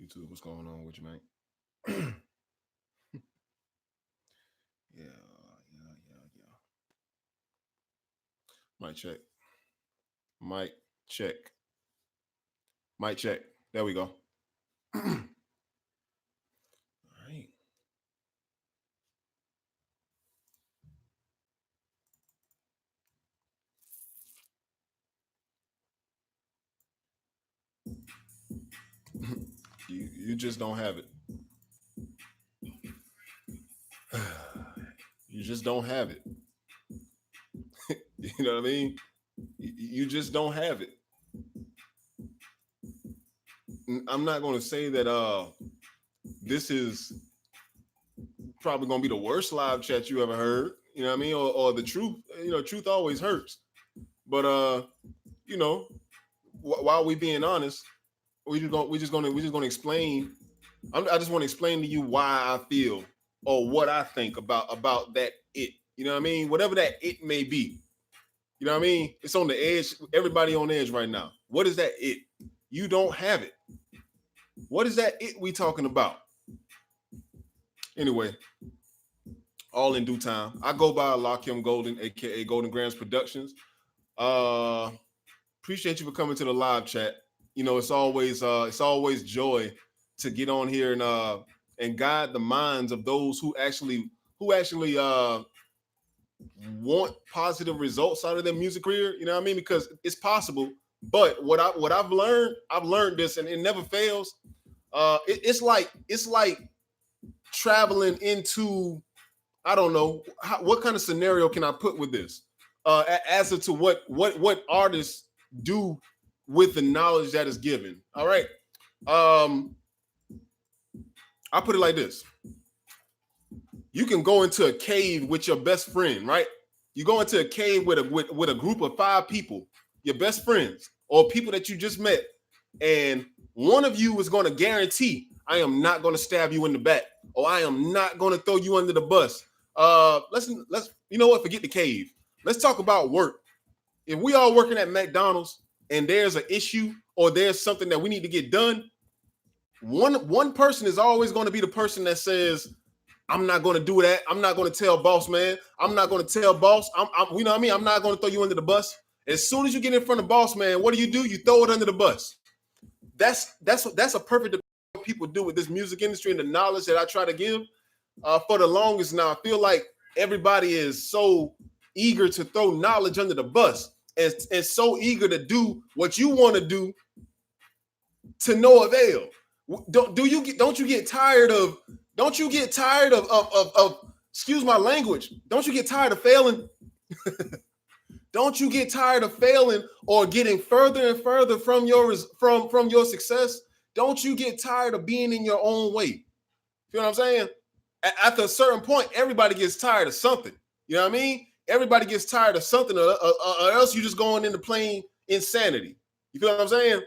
YouTube. What's going on with you, man? Yeah, yeah. Mic check. Mic check. Mic check. There we go. All right. You just don't have it. You just don't have it. You know what I mean? You just don't have it. I'm not going to say that this is probably going to be the worst live chat you ever heard. You know what I mean? Or the truth. You know, truth always hurts. But you know, while we being honest, we're just gonna explain. I just want to explain to you why I feel or what I think about that it. You know what I mean? Whatever that it may be. You know what I mean? It's on the edge. Everybody on edge right now. What is that it? You don't have it. What is that it we talking about? Anyway, all in due time. I go by Lakim Golden, aka Golden Gramz Productions. Appreciate you for coming to the live chat. You know, it's always joy to get on here and guide the minds of those who actually want positive results out of their music career. You know what I mean? Because it's possible. But what I've learned this, and it never fails. It's like traveling into, I don't know, what kind of scenario can I put with this? As to what artists do with the knowledge that is given. All right. I put it like this. You can go into a cave with your best friend, right? You go into a cave with a group of 5 people, your best friends, or people that you just met, and one of you is going to guarantee, I am not going to stab you in the back, or I am not going to throw you under the bus. Let's you know what? Forget the cave. Let's talk about work. If we are working at McDonald's and there's an issue or there's something that we need to get done, one person is always going to be the person that says, I'm not going to do that. I'm not going to tell boss, man. I'm not going to tell boss. You know what I mean? I'm not going to throw you under the bus. As soon as you get in front of boss, man, what do? You throw it under the bus. That's a perfect what people do with this music industry and the knowledge that I try to give. For the longest now, I feel like everybody is so eager to throw knowledge under the bus and so eager to do what you want to do to no avail. Don't you get tired of excuse my language, don't you get tired of failing? Don't you get tired of failing or getting further and further from your success? Don't you get tired of being in your own way? You know what I'm saying? After a certain point, everybody gets tired of something. You know what I mean? Everybody gets tired of something, or else you just going into plain insanity. You feel what I'm saying?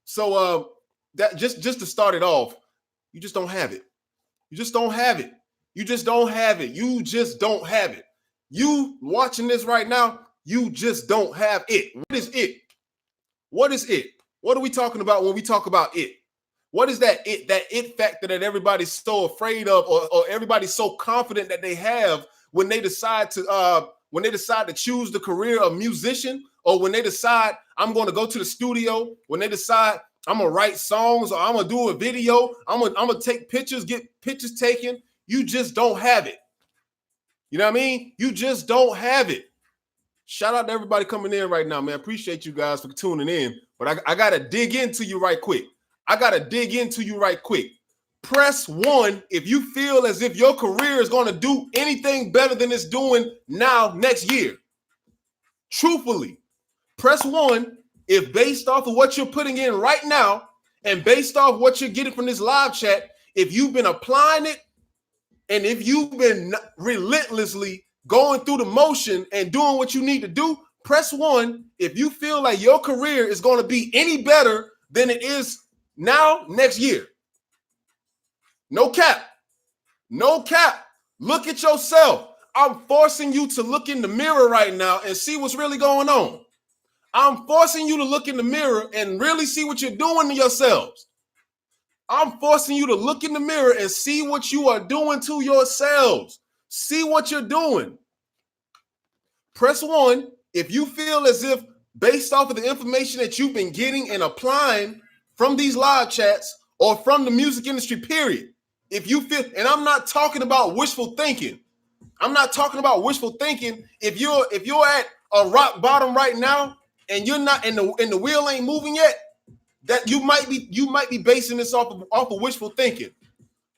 So that just to start it off, you just don't have it. You just don't have it. You just don't have it. You just don't have it. You watching this right now, you just don't have it. What is it? What is it? What are we talking about when we talk about it? What is that it factor that everybody's so afraid of, or everybody's so confident that they have when they decide to choose the career of musician, or when they decide I'm going to go to the studio, when they decide I'm going to write songs, or I'm going to do a video, I'm going to take pictures, get pictures taken. You just don't have it. You know what I mean? You just don't have it. Shout out to everybody coming in right now, man. Appreciate you guys for tuning in. But I got to dig into you right quick. Press 1 if you feel as if your career is going to do anything better than it's doing now next year. Truthfully, press 1 if, based off of what you're putting in right now and based off what you're getting from this live chat, if you've been applying it and if you've been relentlessly going through the motion and doing what you need to do, press 1 if you feel like your career is going to be any better than it is now next year. No cap. No cap. Look at yourself. I'm forcing you to look in the mirror right now and see what's really going on. I'm forcing you to look in the mirror and really see what you're doing to yourselves. I'm forcing you to look in the mirror and see what you are doing to yourselves. See what you're doing. Press 1 if you feel as if, based off of the information that you've been getting and applying from these live chats or from the music industry, period. If you feel, and I'm not talking about wishful thinking. I'm not talking about wishful thinking. If you're at a rock bottom right now and you're not, and the wheel ain't moving yet, that you might be basing this off of wishful thinking.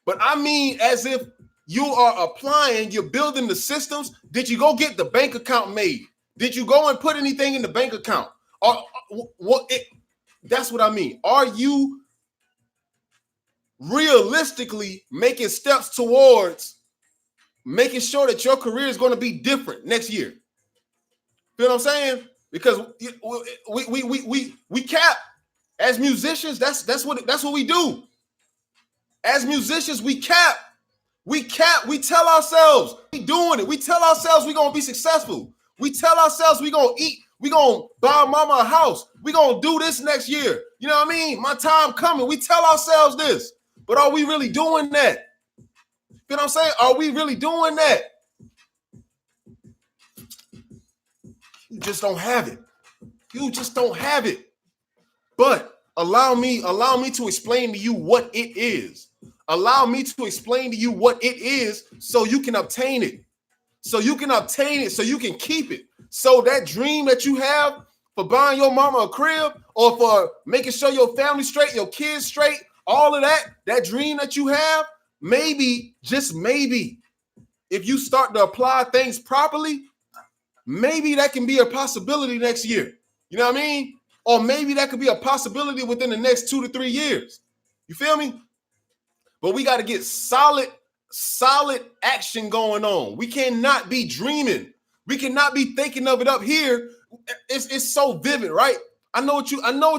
But I mean, as if you are applying, you're building the systems. Did you go get the bank account made? Did you go and put anything in the bank account? Or what? That's what I mean. Are you realistically making steps towards making sure that your career is going to be different next year? Feel what I'm saying? Because we cap as musicians. That's what we do. As musicians, we cap. We tell ourselves we doing it. We tell ourselves we're gonna be successful. We tell ourselves we're gonna eat. We're gonna buy mama a house. We're gonna do this next year. You know what I mean? My time coming. We tell ourselves this. But are we really doing that? You know what I'm saying? Are we really doing that? You just don't have it. You just don't have it. But allow me to explain to you what it is. Allow me to explain to you what it is so you can obtain it. So you can obtain it, so you can keep it. So that dream that you have for buying your mama a crib or for making sure your family straight, your kids straight, all of that dream that you have, maybe, just maybe, if you start to apply things properly, maybe that can be a possibility next year. You know what I mean? Or maybe that could be a possibility within the next 2 to 3 years. You feel me? But we got to get solid action going on. We cannot be dreaming. We cannot be thinking of it up here. It's so vivid, right? I know what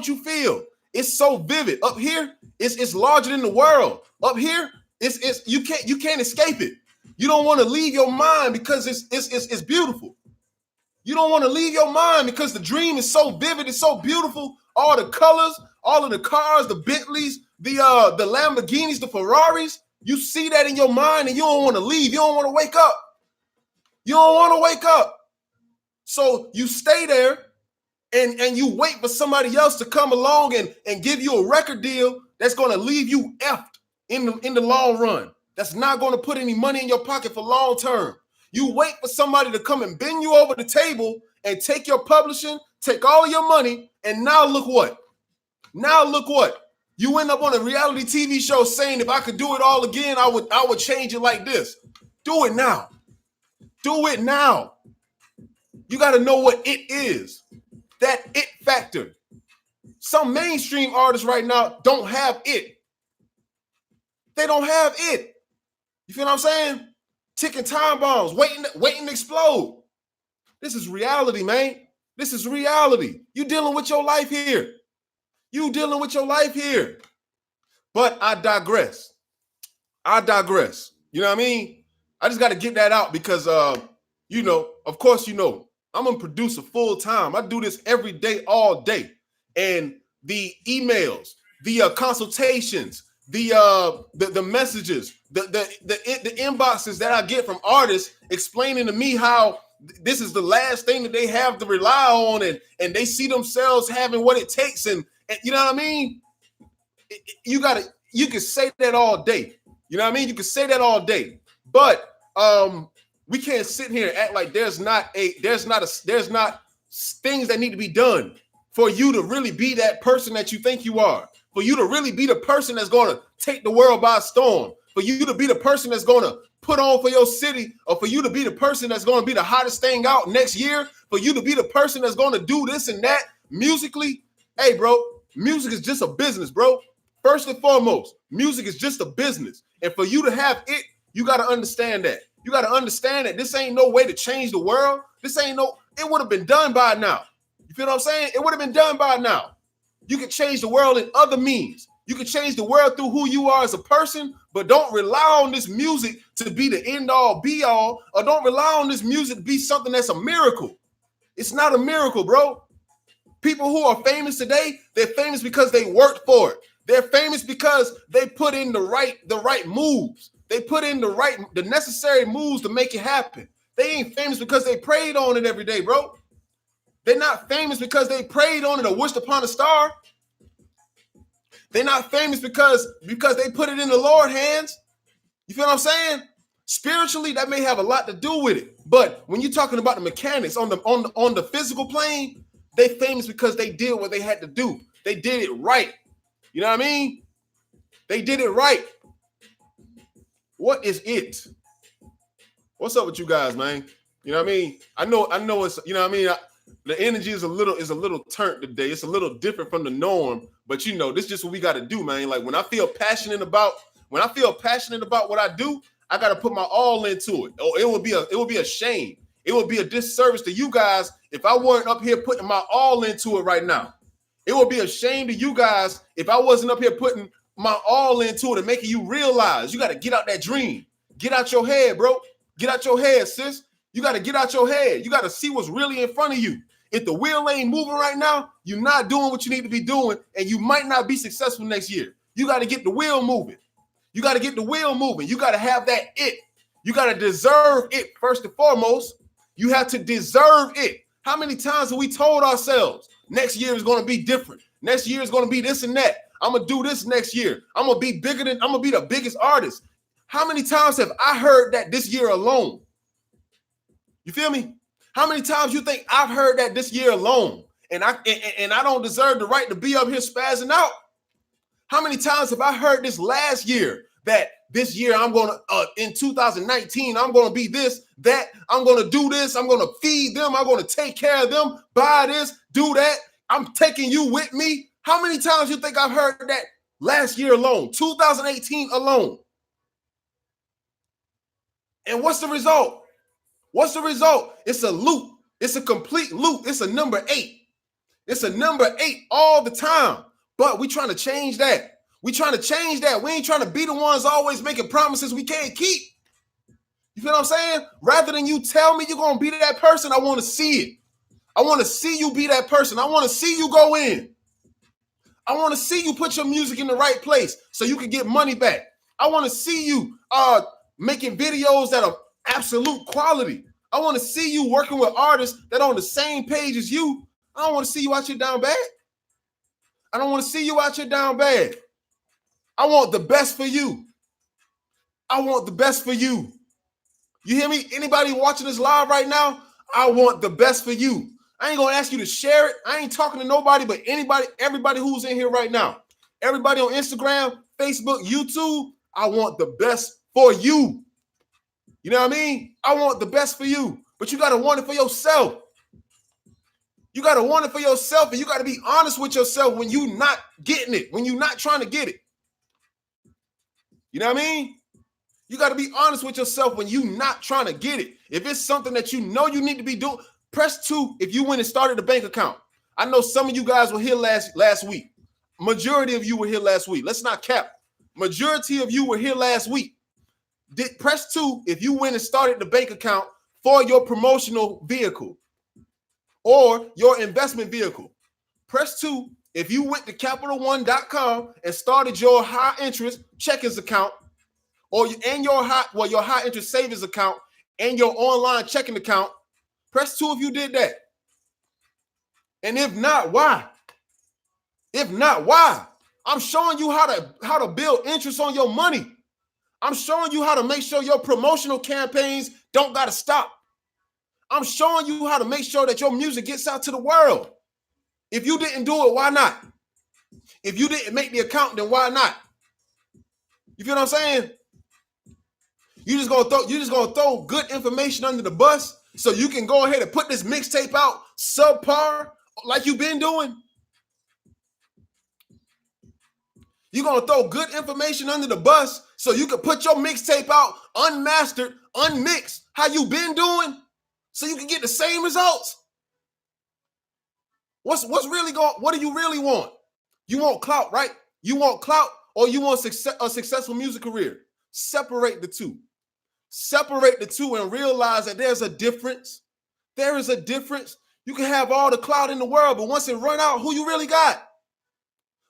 you feel. It's so vivid. Up here, it's larger than the world. Up here, it's you can't escape it. You don't want to leave your mind because it's beautiful. You don't want to leave your mind because the dream is so vivid, it's so beautiful. All the colors, all of the cars, the Bentleys, the Lamborghinis, the Ferraris. You see that in your mind and you don't want to leave. You don't want to wake up. You don't want to wake up. So you stay there and you wait for somebody else to come along and give you a record deal that's going to leave you effed in the long run. That's not going to put any money in your pocket for long term. You wait for somebody to come and bend you over the table and take your publishing, take all of your money, and now look what? Now look what? You end up on a reality TV show saying, if I could do it all again, I would change it like this. Do it now. Do it now. You got to know what it is. That it factor. Some mainstream artists right now don't have it. They don't have it. You feel what I'm saying? Ticking time bombs, waiting to explode. This is reality, man. This is reality. You dealing with your life here. You dealing with your life here. But I digress. You know what I mean? I just got to get that out because, of course, I'm a producer full time. I do this every day, all day. And the emails, the consultations, the messages, the inboxes that I get from artists explaining to me how this is the last thing that they have to rely on, and they see themselves having what it takes, and you know what I mean? You can say that all day. You know what I mean? You can say that all day, but we can't sit here and act like there's not things that need to be done for you to really be that person that you think you are. For you to really be the person that's going to take the world by storm, for you to be the person that's going to put on for your city, or for you to be the person that's going to be the hottest thing out next year, for you to be the person that's going to do this and that musically. Hey, bro, music is just a business, bro. First and foremost, music is just a business. And for you to have it, you got to understand that. You got to understand that this ain't no way to change the world. It would have been done by now. You feel what I'm saying? It would have been done by now. You can change the world in other means. You can change the world through who you are as a person, but don't rely on this music to be the end all be all, or don't rely on this music to be something that's a miracle. It's not a miracle, bro. People who are famous today, they're famous because they worked for it. They're famous because they put in the right moves. They put in the necessary moves to make it happen. They ain't famous because they prayed on it every day, bro. They're not famous because they prayed on it or wished upon a star. They're not famous because they put it in the Lord's hands. You feel what I'm saying? Spiritually, that may have a lot to do with it. But when you're talking about the mechanics on the physical plane, they famous because they did what they had to do. They did it right. You know what I mean? They did it right. What is it? What's up with you guys, man? You know what I mean? I know it's, you know what I mean? The energy is a little turned today. It's a little different from the norm, but you know, this is just what we got to do, man. Like when I feel passionate about what I do, I got to put my all into it. Oh, it would be a shame. It would be a disservice to you guys if I weren't up here putting my all into it right now. It would be a shame to you guys if I wasn't up here putting my all into it and making you realize you got to get out that dream. Get out your head, bro. Get out your head, sis. You got to get out your head. You got to see what's really in front of you. If the wheel ain't moving right now, you're not doing what you need to be doing, and you might not be successful next year. You got to get the wheel moving. You got to get the wheel moving. You got to have that it. You got to deserve it first and foremost. You have to deserve it. How many times have we told ourselves next year is going to be different? Next year is going to be this and that. I'm going to do this next year. I'm going to be the biggest artist. How many times have I heard that this year alone? You feel me? How many times you think I've heard that this year alone? And I don't deserve the right to be up here spazzing out? How many times have I heard this last year that this year I'm going to, in 2019, I'm going to be this, that, I'm going to do this, I'm going to feed them, I'm going to take care of them, buy this, do that, I'm taking you with me? How many times you think I've heard that last year alone, 2018 alone? And what's the result? What's the result? It's a loop. It's a complete loop. It's a number 8. It's a number 8 all the time. But we trying to change that. We trying to change that. We ain't trying to be the ones always making promises we can't keep. You feel what I'm saying? Rather than you tell me you're going to be that person, I want to see it. I want to see you be that person. I want to see you go in. I want to see you put your music in the right place so you can get money back. I want to see you making videos that are absolute quality. I want to see you working with artists that are on the same page as you. I don't want to see you out here down bad. I don't want to see you out here down bad. I want the best for you. I want the best for you. You hear me? Anybody watching this live right now? I want the best for you. I ain't going to ask you to share it. I ain't talking to nobody but everybody who's in here right now. Everybody on Instagram, Facebook, YouTube, I want the best for you. You know what I mean? I want the best for you, but you got to want it for yourself. You got to want it for yourself, and you got to be honest with yourself when you're not getting it, when you're not trying to get it. You know what I mean? You got to be honest with yourself when you're not trying to get it. If it's something that you know you need to be doing, press 2 if you went and started a bank account. I know some of you guys were here last week. Majority of you were here last week. Let's not cap. Majority of you were here last week. Press 2 if you went and started the bank account for your promotional vehicle or your investment vehicle. Press 2 if you went to CapitalOne.com and started your high interest checkings account or your high interest savings account and your online checking account. Press 2 if you did that. And if not, why? If not, why? I'm showing you how to build interest on your money. I'm showing you how to make sure your promotional campaigns don't got to stop. I'm showing you how to make sure that your music gets out to the world. If you didn't do it, why not? If you didn't make the account, then why not? You feel what I'm saying? You just gonna throw good information under the bus so you can go ahead and put this mixtape out subpar like you've been doing? You're going to throw good information under the bus so you can put your mixtape out unmastered, unmixed, how you been doing, so you can get the same results? What do you really want? You want clout, right? You want clout or you want a successful music career? Separate the two. Separate the two and realize that there's a difference. There is a difference. You can have all the clout in the world, but once it run out, who you really got?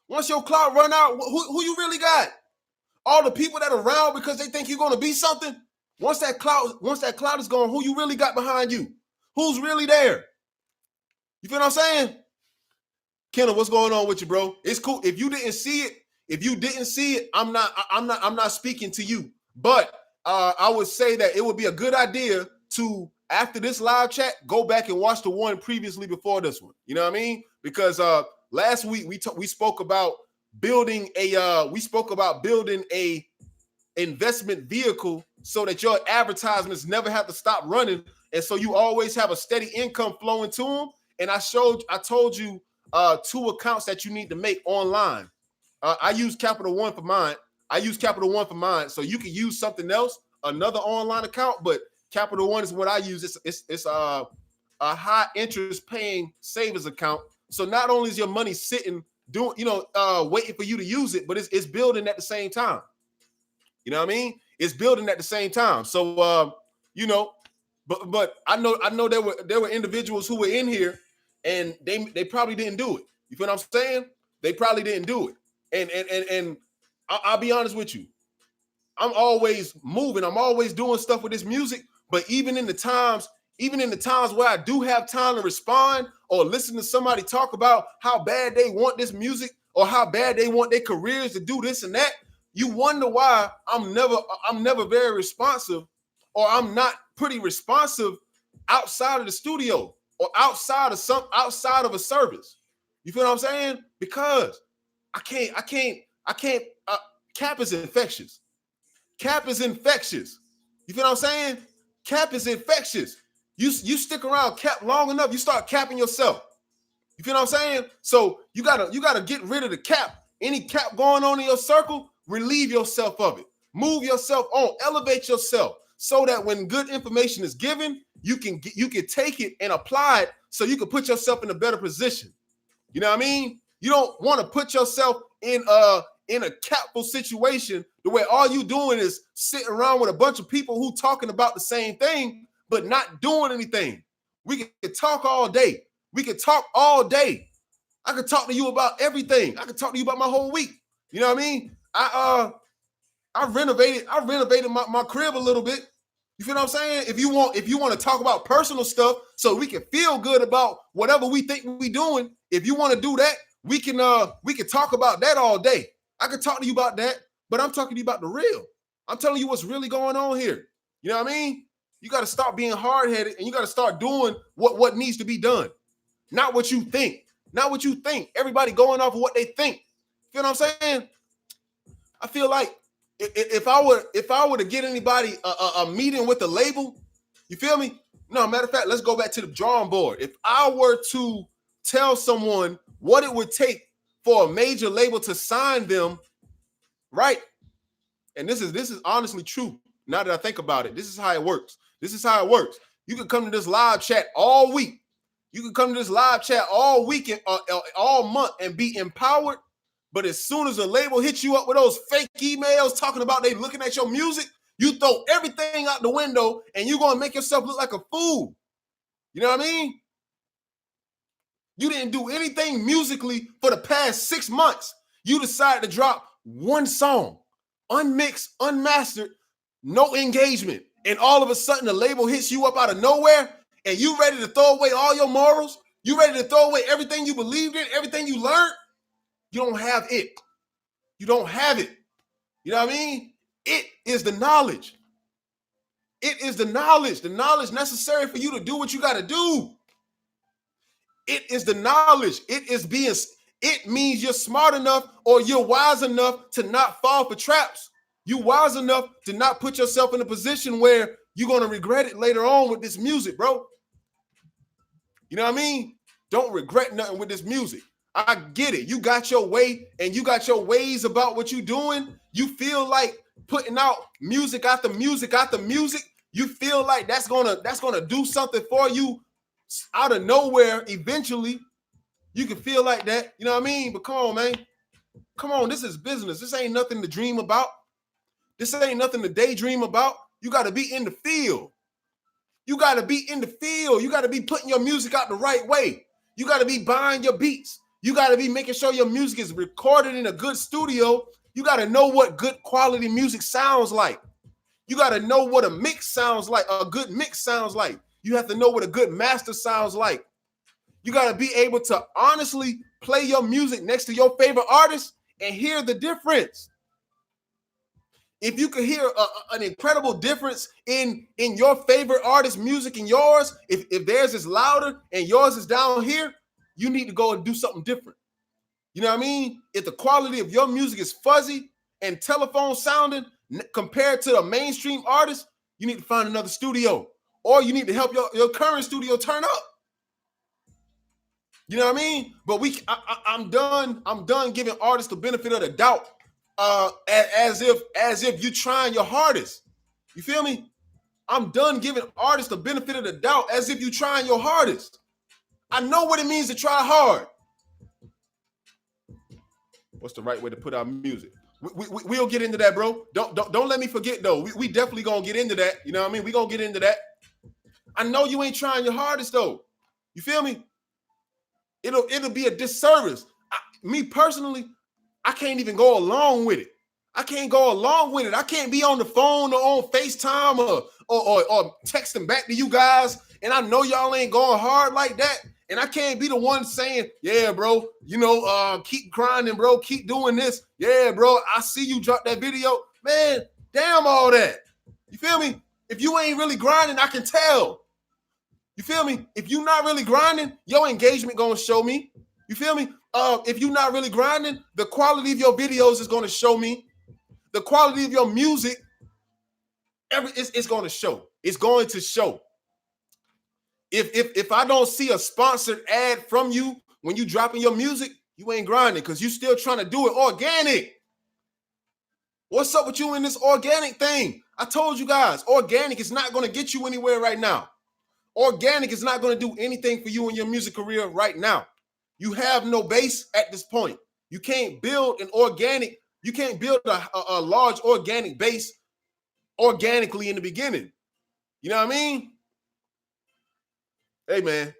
Once your clout run out, who you really got? All the people that are around because they think you're going to be something. Once that clout is gone, who you really got behind you? Who's really there? You feel what I'm saying? Kendall, what's going on with you, bro? It's cool. If you didn't see it, I'm not speaking to you. But I would say that it would be a good idea to, after this live chat, go back and watch the one previously before this one. You know what I mean? Because last week we spoke about building a investment vehicle so that your advertisements never have to stop running, and so you always have a steady income flowing to them. And I told you 2 accounts that you need to make online. I use Capital One for mine. So you can use something else, another online account, but Capital One is what I use. It's a high interest paying savings account. So not only is your money sitting waiting for you to use it, but it's building at the same time. You know what I mean? It's building at the same time. So but I know there were individuals who were in here and they probably didn't do it. You feel what I'm saying? They probably didn't do it. And I'll be honest with you. I'm always moving. I'm always doing stuff with this music. But even in the times where I do have time to respond or listen to somebody talk about how bad they want this music or how bad they want their careers to do this and that, you wonder why I'm never very responsive, or I'm not pretty responsive outside of the studio or outside of a service. You feel what I'm saying? Because I can't. Cap is infectious. Cap is infectious. You feel what I'm saying? Cap is infectious. You stick around cap long enough, you start capping yourself. You feel what I'm saying? So you gotta get rid of the cap. Any cap going on in your circle, relieve yourself of it. Move yourself on. Elevate yourself so that when good information is given, you can take it and apply it so you can put yourself in a better position. You know what I mean? You don't want to put yourself in a capful situation the way all you doing is sitting around with a bunch of people who talking about the same thing but not doing anything. We can talk all day. I could talk to you about everything. I could talk to you about my whole week. You know what I mean? I renovated my crib a little bit. You feel what I'm saying? If you want to talk about personal stuff so we can feel good about whatever we think we doing, if you want to do that, we can talk about that all day. I can talk to you about that, but I'm talking to you about the real. I'm telling you what's really going on here. You know what I mean? You got to stop being hard-headed and you got to start doing what needs to be done. Not what you think. Not what you think. Everybody going off of what they think. You know what I'm saying? I feel like if I were to get anybody a meeting with the label, you feel me? No, matter of fact, let's go back to the drawing board. If I were to tell someone what it would take for a major label to sign them, right? And this is honestly true. Now that I think about it, this is how it works. You can come to this live chat all week. You can come to this live chat all week and all month and be empowered. But as soon as a label hits you up with those fake emails talking about they looking at your music, you throw everything out the window and you're going to make yourself look like a fool. You know what I mean? You didn't do anything musically for the past 6 months. You decided to drop one song, unmixed, unmastered, no engagement. And all of a sudden the label hits you up out of nowhere and you ready to throw away all your morals? You ready to throw away everything you believed in, everything you learned? You don't have it. You don't have it. You know what I mean? It is the knowledge. It is the knowledge necessary for you to do what you got to do. It is the knowledge. It means you're smart enough or you're wise enough to not fall for traps. You're wise enough to not put yourself in a position where you're going to regret it later on with this music, bro. You know what I mean? Don't regret nothing with this music. I get it. You got your way and you got your ways about what you're doing. You feel like putting out music after music after music. You feel like that's gonna do something for you out of nowhere eventually. You can feel like that. You know what I mean? But come on, man. Come on. This is business. This ain't nothing to dream about. This ain't nothing to daydream about. You got to be in the field. You got to be in the field. You got to be putting your music out the right way. You got to be buying your beats. You got to be making sure your music is recorded in a good studio. You got to know what good quality music sounds like. You got to know what a mix sounds like, a good mix sounds like. You have to know what a good master sounds like. You got to be able to honestly play your music next to your favorite artist and hear the difference. If you could hear an incredible difference in your favorite artist's music and yours, if theirs is louder and yours is down here, you need to go and do something different. You know what I mean? If the quality of your music is fuzzy and telephone sounding compared to a mainstream artist, you need to find another studio, or you need to help your current studio turn up. You know what I mean? But I'm done giving artists the benefit of the doubt, as if you're trying your hardest. You feel me? I'm done giving artists the benefit of the doubt as if you're trying your hardest. I know what it means to try hard. What's the right way to put our music? We'll get into that, bro. Don't let me forget though. We definitely gonna get into that. You know what I mean? We gonna get into that. I know you ain't trying your hardest though. You feel me? It'll be a disservice. Me personally, I can't even go along with it. I can't go along with it. I can't be on the phone or on FaceTime or texting back to you guys, and I know y'all ain't going hard like that. And I can't be the one saying, yeah, bro, keep grinding, bro, keep doing this. Yeah, bro, I see you drop that video. Man, damn all that. You feel me? If you ain't really grinding, I can tell. You feel me? If you're not really grinding, your engagement gonna show me. You feel me? If you're not really grinding, the quality of your videos is gonna show me. The quality of your music, it's gonna show. It's going to show. If I don't see a sponsored ad from you when you dropping your music, you ain't grinding because you still trying to do it organic. What's up with you in this organic thing? I told you guys, organic is not going to get you anywhere right now. Organic is not going to do anything for you in your music career right now. You have no base at this point. You can't build an organic, you can't build a large organic base organically in the beginning. You know what I mean? Hey, man,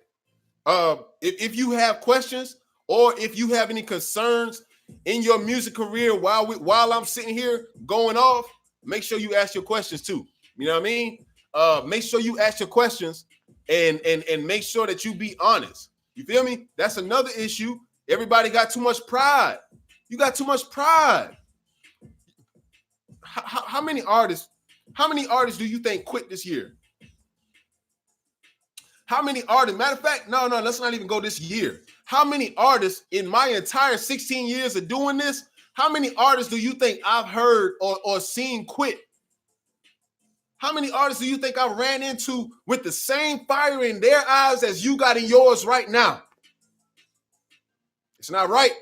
if you have questions or if you have any concerns in your music career while I'm sitting here going off, make sure you ask your questions too. You know what I mean? Make sure you ask your questions and make sure that you be honest. You feel me? That's another issue. Everybody got too much pride. You got too much pride. How many artists do you think quit this year? How many artists? Matter of fact, no, let's not even go this year. How many artists in my entire 16 years of doing this, how many artists do you think I've heard or seen quit? How many artists do you think I ran into with the same fire in their eyes as you got in yours right now? It's not right.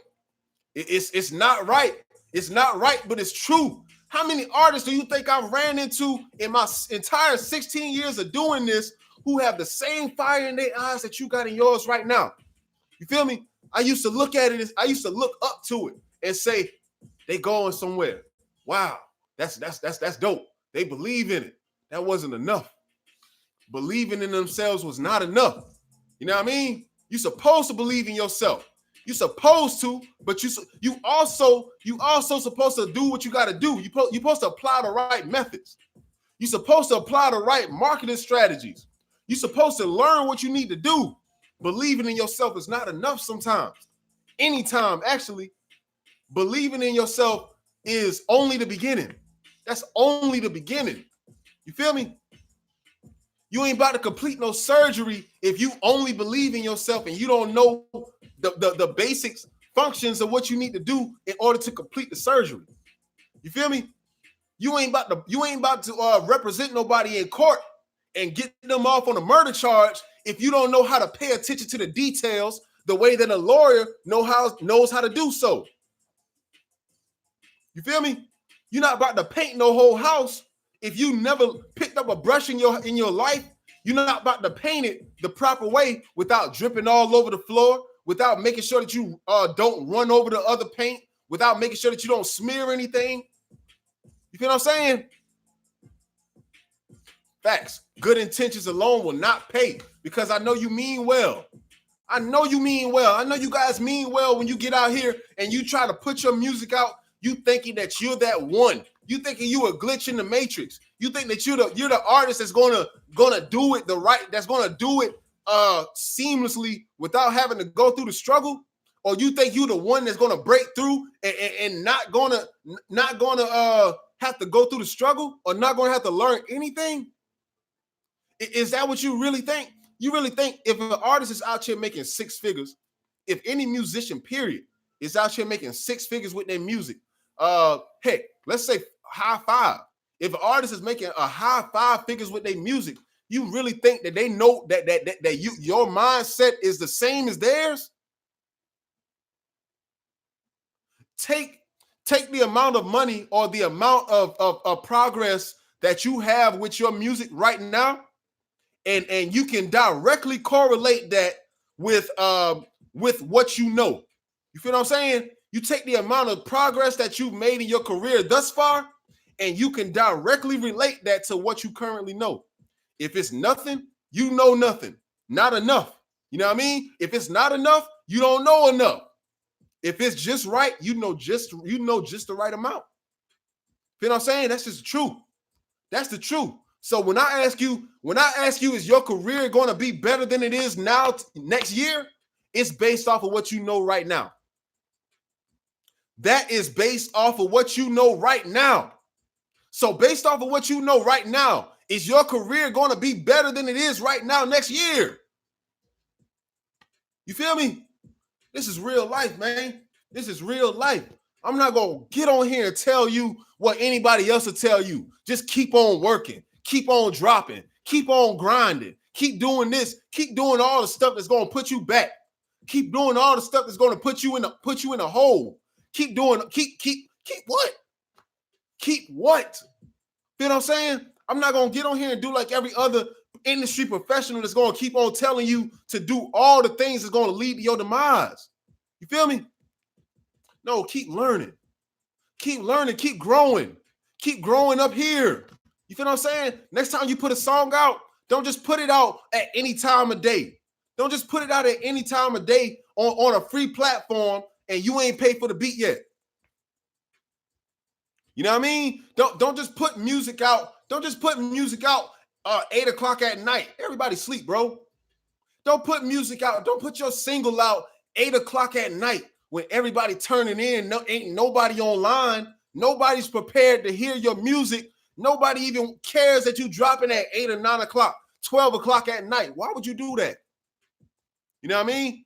It's not right. It's not right, but it's true. How many artists do you think I ran into in my entire 16 years of doing this who have the same fire in their eyes that you got in yours right now? You feel me? I used to look at it, I used to look up to it and say, they going somewhere. Wow, that's dope. They believe in it. That wasn't enough. Believing in themselves was not enough. You know what I mean? You're supposed to believe in yourself. You're supposed to, but you also supposed to do what you got to do. You're supposed to apply the right methods. You're supposed to apply the right marketing strategies. You're supposed to learn what you need to do. Believing in yourself is not enough sometimes. Anytime, actually, believing in yourself is only the beginning. That's only the beginning. You feel me? You ain't about to complete no surgery if you only believe in yourself and you don't know the basics, functions of what you need to do in order to complete the surgery. You feel me? You ain't about to represent nobody in court and get them off on a murder charge if you don't know how to pay attention to the details the way that a lawyer knows how to do so. You feel me? You're not about to paint no whole house if you never picked up a brush in your life. You're not about to paint it the proper way without dripping all over the floor, without making sure that you don't run over the other paint, without making sure that you don't smear anything. You feel what I'm saying? Facts. Good intentions alone will not pay because I know you mean well. I know you mean well. I know you guys mean well when you get out here and you try to put your music out. You thinking that you're that one. You thinking you a glitch in the matrix. You think that you're the artist that's gonna do it the right. That's gonna do it seamlessly without having to go through the struggle. Or you think you're the one that's gonna break through and not gonna have to go through the struggle or not gonna have to learn anything? Is that what you really think? You really think if an artist is out here making six figures, if any musician, period, is out here making six figures with their music, heck, let's say high five. If an artist is making a high five figures with their music, you really think that they know that your mindset is the same as theirs? Take the amount of money or the amount of progress that you have with your music right now, and you can directly correlate that with what you know. You feel what I'm saying? You take the amount of progress that you've made in your career thus far, and you can directly relate that to what you currently know. If it's nothing, you know nothing. Not enough. You know what I mean? If it's not enough, you don't know enough. If it's just right, you know just the right amount. You know what I'm saying? That's just the truth. That's the truth. So when I ask you, is your career going to be better than it is now next year? It's based off of what you know right now. That is based off of what you know right now. So based off of what you know right now, is your career going to be better than it is right now next year? You feel me? This is real life, man. This is real life. I'm not going to get on here and tell you what anybody else will tell you. Just keep on working. Keep on dropping. Keep on grinding. Keep doing this. Keep doing all the stuff that's going to put you back. Keep doing all the stuff that's going to put you in a hole. Keep doing, keep what? Keep what? You know what I'm saying? I'm not going to get on here and do like every other industry professional that's going to keep on telling you to do all the things that's going to lead to your demise. You feel me? No, keep learning. Keep learning. Keep growing. Keep growing up here. You feel what I'm saying? Next time you put a song out, don't just put it out at any time of day. Don't just put it out at any time of day on a free platform and you ain't paid for the beat yet. You know what I mean? Don't just put music out. Don't just put music out 8 o'clock at night. Everybody sleep, bro. Don't put music out. Don't put your single out 8 o'clock at night when everybody turning in. No, ain't nobody online. Nobody's prepared to hear your music. Nobody even cares that you dropping at 8 or 9 o'clock, 12 o'clock at night. Why would you do that? You know what I mean?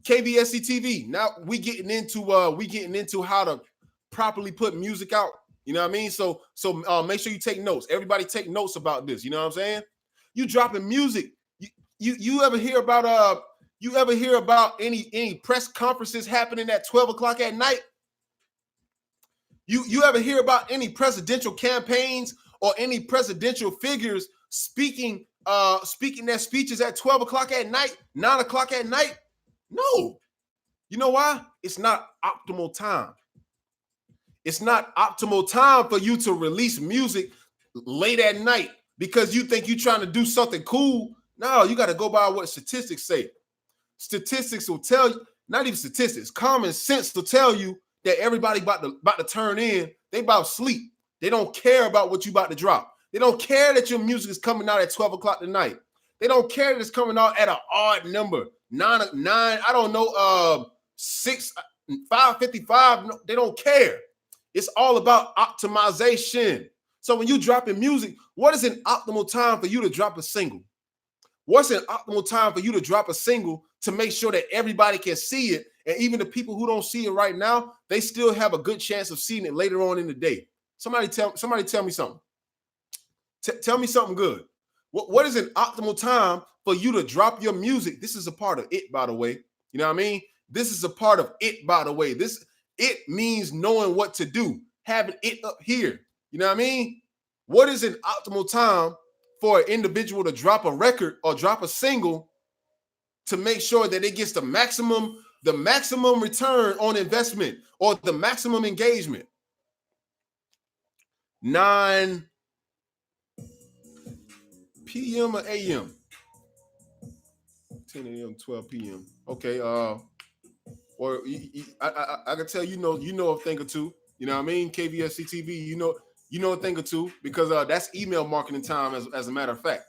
KVSC TV. Now we getting into how to properly put music out. You know what I mean? So make sure you take notes. Everybody take notes about this. You know what I'm saying? You dropping music. You ever hear about any press conferences happening at 12 o'clock at night? You ever hear about any presidential campaigns or any presidential figures speaking their speeches at 12 o'clock at night, 9 o'clock at night? No. You know why? It's not optimal time. It's not optimal time for you to release music late at night because you think you're trying to do something cool. No, you got to go by what statistics say. Statistics will tell you, not even statistics, common sense will tell you that everybody about to turn in. They about sleep. They don't care about what you about to drop. They don't care that your music is coming out at 12 o'clock tonight. They don't care that it's coming out at an odd number. 9, I don't know, 6, 5:55. No, they don't care. It's all about optimization. So when you dropping music, what is an optimal time for you to drop a single? What's an optimal time for you to drop a single to make sure that everybody can see it? And even the people who don't see it right now, they still have a good chance of seeing it later on in the day. Somebody tell me something. Tell me something good. What is an optimal time for you to drop your music? This is a part of it, by the way. You know what I mean? This is a part of it, by the way. It means knowing what to do, having it up here. You know what I mean? What is an optimal time for an individual to drop a record or drop a single to make sure that it gets the maximum return on investment or the maximum engagement? 9 p.m. or a.m.? 10 a.m. 12 p.m. Okay. Or I can tell you know a thing or two. You know what I mean? KVSC TV. You know a thing or two because that's email marketing time. As a matter of fact,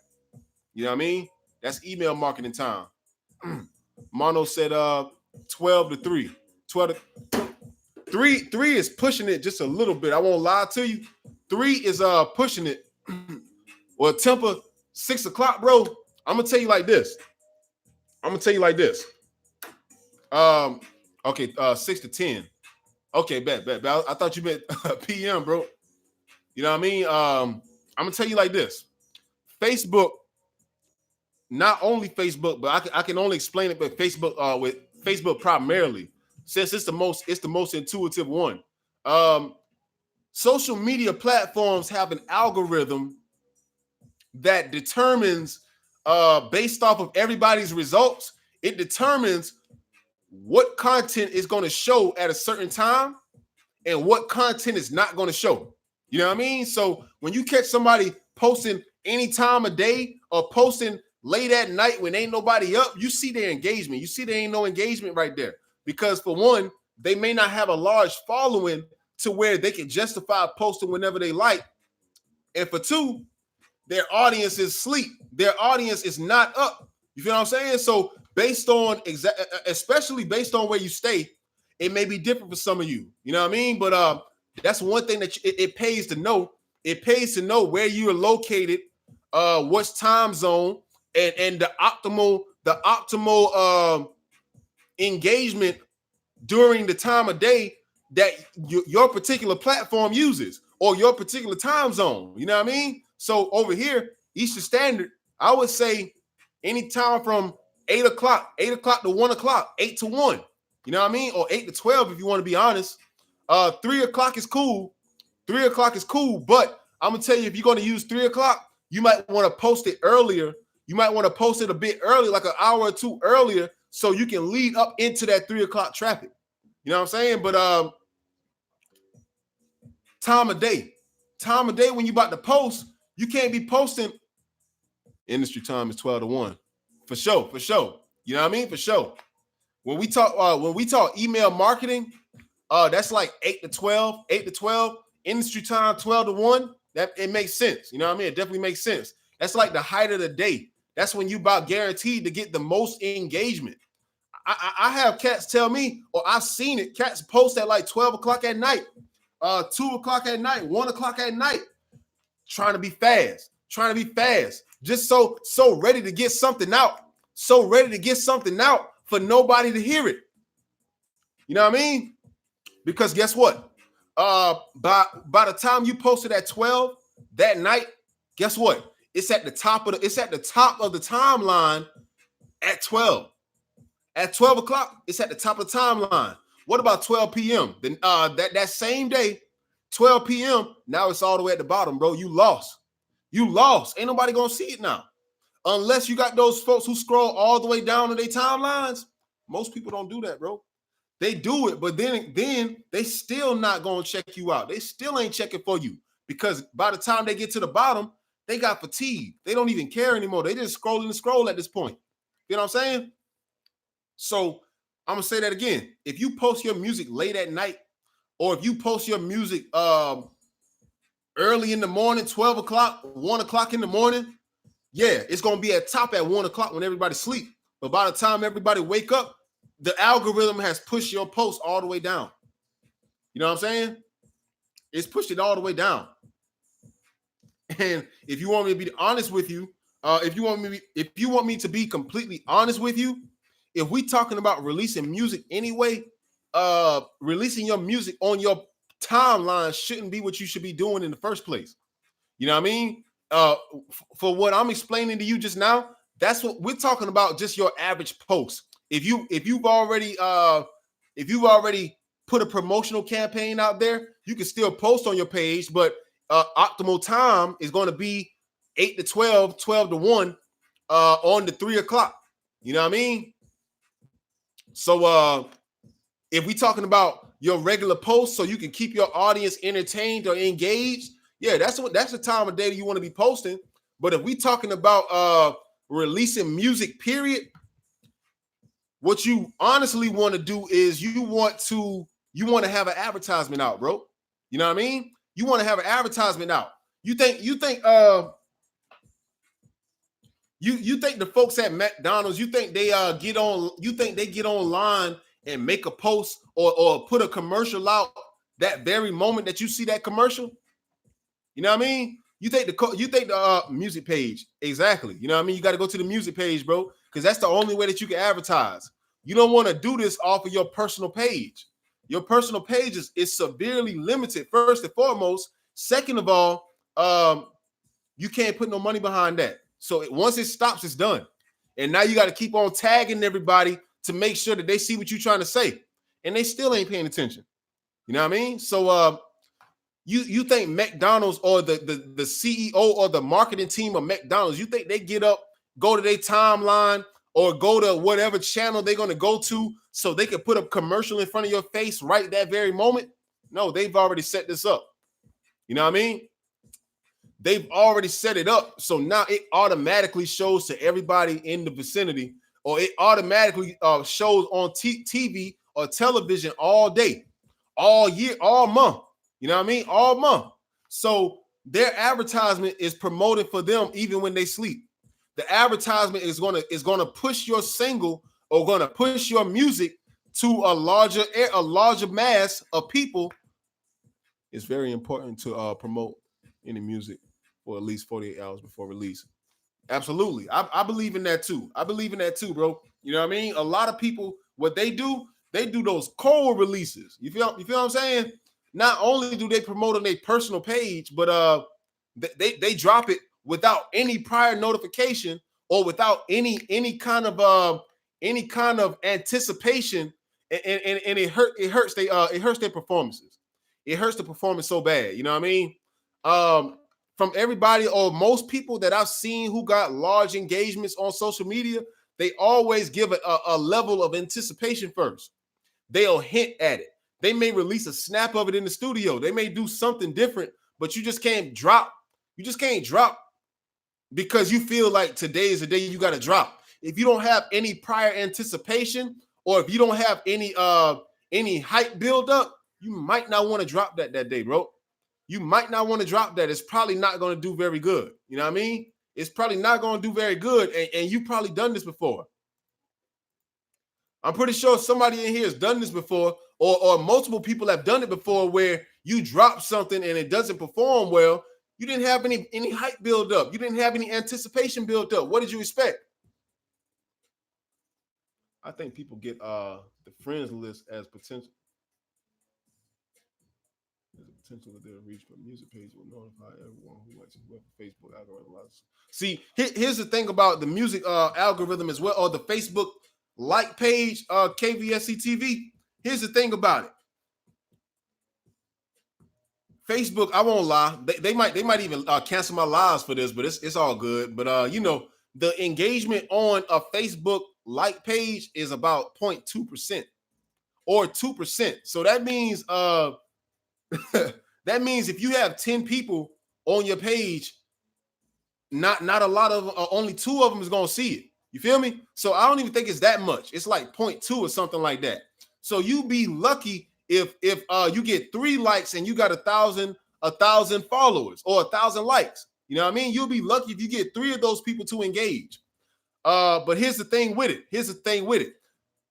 you know what I mean? That's email marketing time. Mono said 12 to 3. 12 to 3 is pushing it just a little bit. I won't lie to you. 3 is pushing it. Well, Temper 6 o'clock, bro. I'm gonna tell you like this. Okay, 6 to 10. Okay, bet. I thought you meant PM, bro. You know what I mean? I'm gonna tell you like this. Facebook, not only Facebook, but I can only explain it with Facebook, with Facebook primarily, since it's the most intuitive one. Social media platforms have an algorithm that determines, based off of everybody's results, it determines what content is going to show at a certain time and what content is not going to show. You know what I mean? So when you catch somebody posting any time of day or posting late at night when ain't nobody up, you see their engagement. You see there ain't no engagement right there. Because for one, they may not have a large following to where they can justify posting whenever they like. And for two, their audience is asleep. Their audience is not up. You feel what I'm saying? So based on especially based on where you stay, it may be different for some of you. You know what I mean? But that's one thing that it pays to know. It pays to know where you are located, what's time zone, and the optimal engagement during the time of day that your particular platform uses or your particular time zone. You know what I mean? So over here, Eastern Standard, I would say anytime from 8 o'clock to 1 o'clock, 8 to 1. You know what I mean? Or 8 to 12, if you want to be honest. 3 o'clock is cool. 3 o'clock is cool. But I'm going to tell you, if you're going to use 3 o'clock, you might want to post it earlier. You might want to post it a bit early, like an hour or two earlier, so you can lead up into that 3 o'clock traffic. You know what I'm saying? But time of day when you about to post, you can't be posting. Industry time is 12 to 1. For sure. You know what I mean? For sure. When we talk email marketing, that's like 8 to 12. Industry time 12 to 1. That it makes sense. You know what I mean? It definitely makes sense. That's like the height of the day. That's when you about guaranteed to get the most engagement. I have cats tell me, or I've seen it, cats post at like 12 o'clock at night, 2 o'clock at night, 1 o'clock at night, trying to be fast, just so ready to get something out, for nobody to hear it. You know what I mean? Because guess what? By the time you posted at 12 that night, guess what? It's at the top of the timeline at 12. At 12 o'clock, it's at the top of the timeline. What about 12 p.m.? Then that same day, 12 p.m., now it's all the way at the bottom, bro. You lost. Ain't nobody gonna see it now. Unless you got those folks who scroll all the way down to their timelines. Most people don't do that, bro. They do it, but then they still not gonna check you out. They still ain't checking for you because by the time they get to the bottom, they got fatigue. They don't even care anymore. They just scroll at this point. You know what I'm saying? So I'm gonna say that again. If you post your music late at night, or if you post your music early in the morning, 12 o'clock, 1 o'clock in the morning, yeah, it's gonna be at top at 1 o'clock when everybody sleep. But by the time everybody wake up, the algorithm has pushed your post all the way down. You know what I'm saying? It's pushed it all the way down. And if you want me to be honest with you, if you want me to be completely honest with you, if we talking about releasing music anyway, releasing your music on your timeline shouldn't be what you should be doing in the first place. You know what I mean? For what I'm explaining to you just now, that's what we're talking about. Just your average post. If you've already put a promotional campaign out there, you can still post on your page, but optimal time is going to be 8 to 12, 12 to 1 on the 3 o'clock. You know what I mean? So if we're talking about your regular posts so you can keep your audience entertained or engaged, yeah, that's the time of day that you want to be posting. But if we're talking about releasing music, period, what you honestly want to do is you want to have an advertisement out, bro. You know what I mean? You want to have an advertisement out. You think you think the folks at McDonald's, you think they get online and make a post or put a commercial out that very moment that you see that commercial? You know what I mean? You think the music page. Exactly. You know what I mean? You got to go to the music page, bro, because that's the only way that you can advertise. You don't want to do this off of your personal page. Your personal page is severely limited, first and foremost. Second of all, you can't put no money behind that. So once it stops, it's done. And now you got to keep on tagging everybody to make sure that they see what you're trying to say. And they still ain't paying attention. You know what I mean? So you think McDonald's or the CEO or the marketing team of McDonald's, you think they get up, go to their timeline or go to whatever channel they're going to go to so they can put a commercial in front of your face right that very moment? No, they've already set this up. You know what I mean? They've already set it up. So now it automatically shows to everybody in the vicinity, or it automatically shows on TV or television all day, all year, all month. You know what I mean? All month. So their advertisement is promoted for them even when they sleep. The advertisement is gonna push your single or gonna push your music to a larger mass of people. It's very important to promote any music for at least 48 hours before release. Absolutely. I believe in that too. I believe in that too, bro. You know what I mean? A lot of people, what they do those cold releases. You feel what I'm saying? Not only do they promote on their personal page, but they drop it without any prior notification or without any kind of anticipation, and it hurts their performances. It hurts the performance so bad. You know what I mean? From everybody or most people that I've seen who got large engagements on social media, they always give a level of anticipation first. They'll hint at it. They may release a snap of it in the studio. They may do something different, but you just can't drop. You just can't drop because you feel like today is the day you got to drop. If you don't have any prior anticipation, or if you don't have any hype build up, you might not want to drop that day, bro. You might not want to drop that. It's probably not going to do very good. You know what I mean? It's probably not going to do very good. And you've probably done this before. I'm pretty sure somebody in here has done this before, or multiple people have done it before, where you drop something and it doesn't perform well. You didn't have any hype build up. You didn't have any anticipation built up. What did you expect? I think people get the friends list as potential. There's a potential that they'll reach, but music page will notify everyone who likes web Facebook algorithm. See, here's the thing about the music algorithm as well, or the Facebook like page, KVSC TV. Here's the thing about it. Facebook, I won't lie, they might even cancel my lives for this, but it's all good. But you know, the engagement on a Facebook like page is about 0.2% or 2%. So that means that means if you have 10 people on your page, not a lot of only 2 of them is gonna see it. You feel me? So I don't even think it's that much. It's like 0.2 or something like that. So you be lucky if you get 3 likes and you got 1,000 followers or 1,000 likes. You know what I mean? You'll be lucky if you get 3 of those people to engage. But here's the thing with it.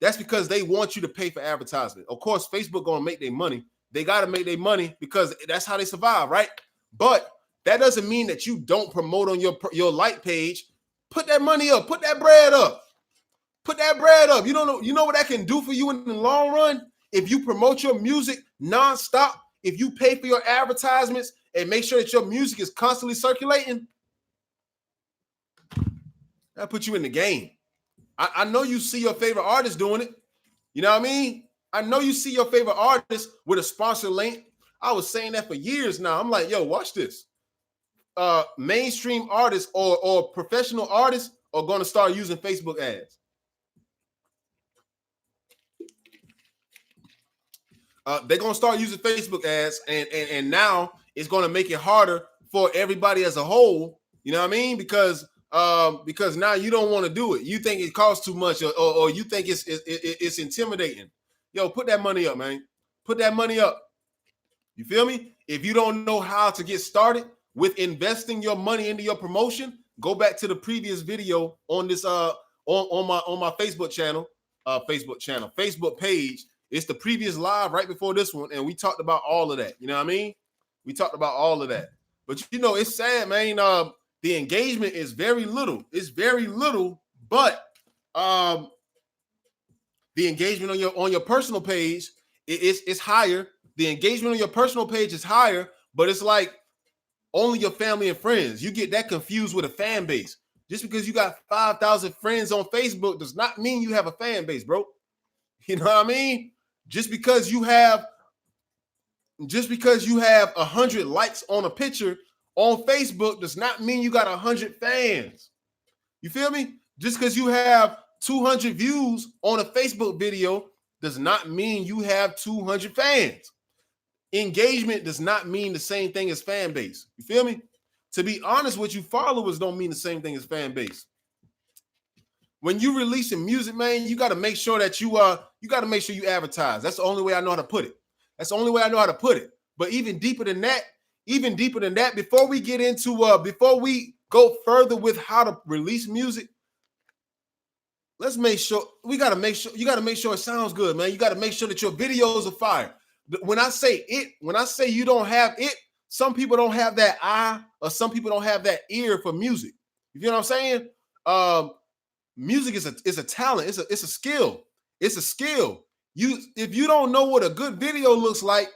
That's because they want you to pay for advertisement. Of course, Facebook gonna make their money. They gotta make their money because that's how they survive, right? But that doesn't mean that you don't promote on your like page. Put that money up. Put that bread up. Put that bread up. You know what that can do for you in the long run? If you promote your music nonstop, if you pay for your advertisements and make sure that your music is constantly circulating, that puts you in the game. I know you see your favorite artist doing it. You know what I mean? I know you see your favorite artist with a sponsor link. I was saying that for years now. I'm like, yo, watch this. Mainstream artists or professional artists are going to start using Facebook ads. They're going to start using Facebook ads, and now it's going to make it harder for everybody as a whole. You know what I mean? Because because now you don't want to do it. You think it costs too much, or you think it's intimidating. Yo, put that money up, man. Put that money up. You feel me? If you don't know how to get started with investing your money into your promotion, go back to the previous video on this on my Facebook channel, Facebook page. It's the previous live right before this one, and we talked about all of that. You know what I mean? We talked about all of that. But you know, it's sad, man. The engagement is very little. It's very little, but the engagement on your personal page it's higher. The engagement on your personal page is higher, but it's like only your family and friends. You get that confused with a fan base. Just because you got 5,000 friends on Facebook does not mean you have a fan base, bro. You know what I mean? Just because you have 100 likes on a picture on Facebook does not mean you got 100 fans. You feel me? Just because you have 200 views on a Facebook video does not mean you have 200 fans. Engagement does not mean the same thing as fan base. You feel me? To be honest with you, followers don't mean the same thing as fan base. When you releasing music, man, you got to make sure that you advertise. That's the only way I know how to put it. That's the only way I know how to put it. But even deeper than that, before we get into before we go further with how to release music, let's make sure you got to make sure it sounds good, man. You got to make sure that your videos are fire. When I say you don't have it, some people don't have that eye or some people don't have that ear for music. You know what I'm saying? Music is a talent. It's a skill. It's a skill. If you don't know what a good video looks like,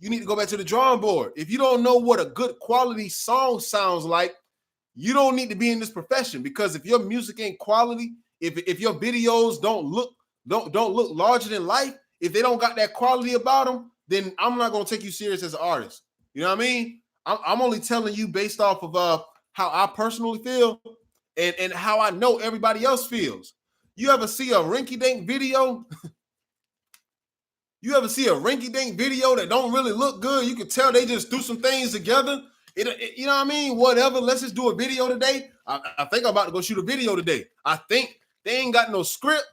you need to go back to the drawing board. If you don't know what a good quality song sounds like, you don't need to be in this profession, because if your music ain't quality, if your videos don't look larger than life, if they don't got that quality about them, then I'm not gonna take you serious as an artist. You know what I mean? I'm only telling you based off of how I personally feel and how I know everybody else feels. You ever see a rinky-dink video? You ever see a rinky-dink video that don't really look good? You can tell they just threw some things together. You know what I mean? Whatever. Let's just do a video today. I think I'm about to go shoot a video today. I think they ain't got no script.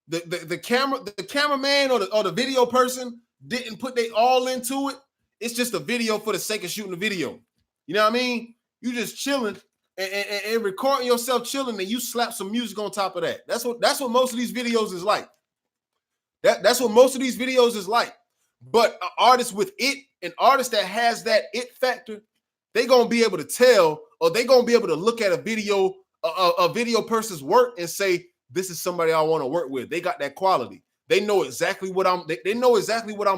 The cameraman or the video person didn't put they all into it. It's just a video for the sake of shooting a video. You know what I mean? You just chilling and recording yourself chilling, and you slap some music on top of that. That's what most of these videos is like. That's what most of these videos is like. But an artist with it, an artist that has that it factor, they gonna be able to tell, or they gonna be able to look at a video person's work and say, this is somebody I want to work with. They got that quality. They know exactly what I'm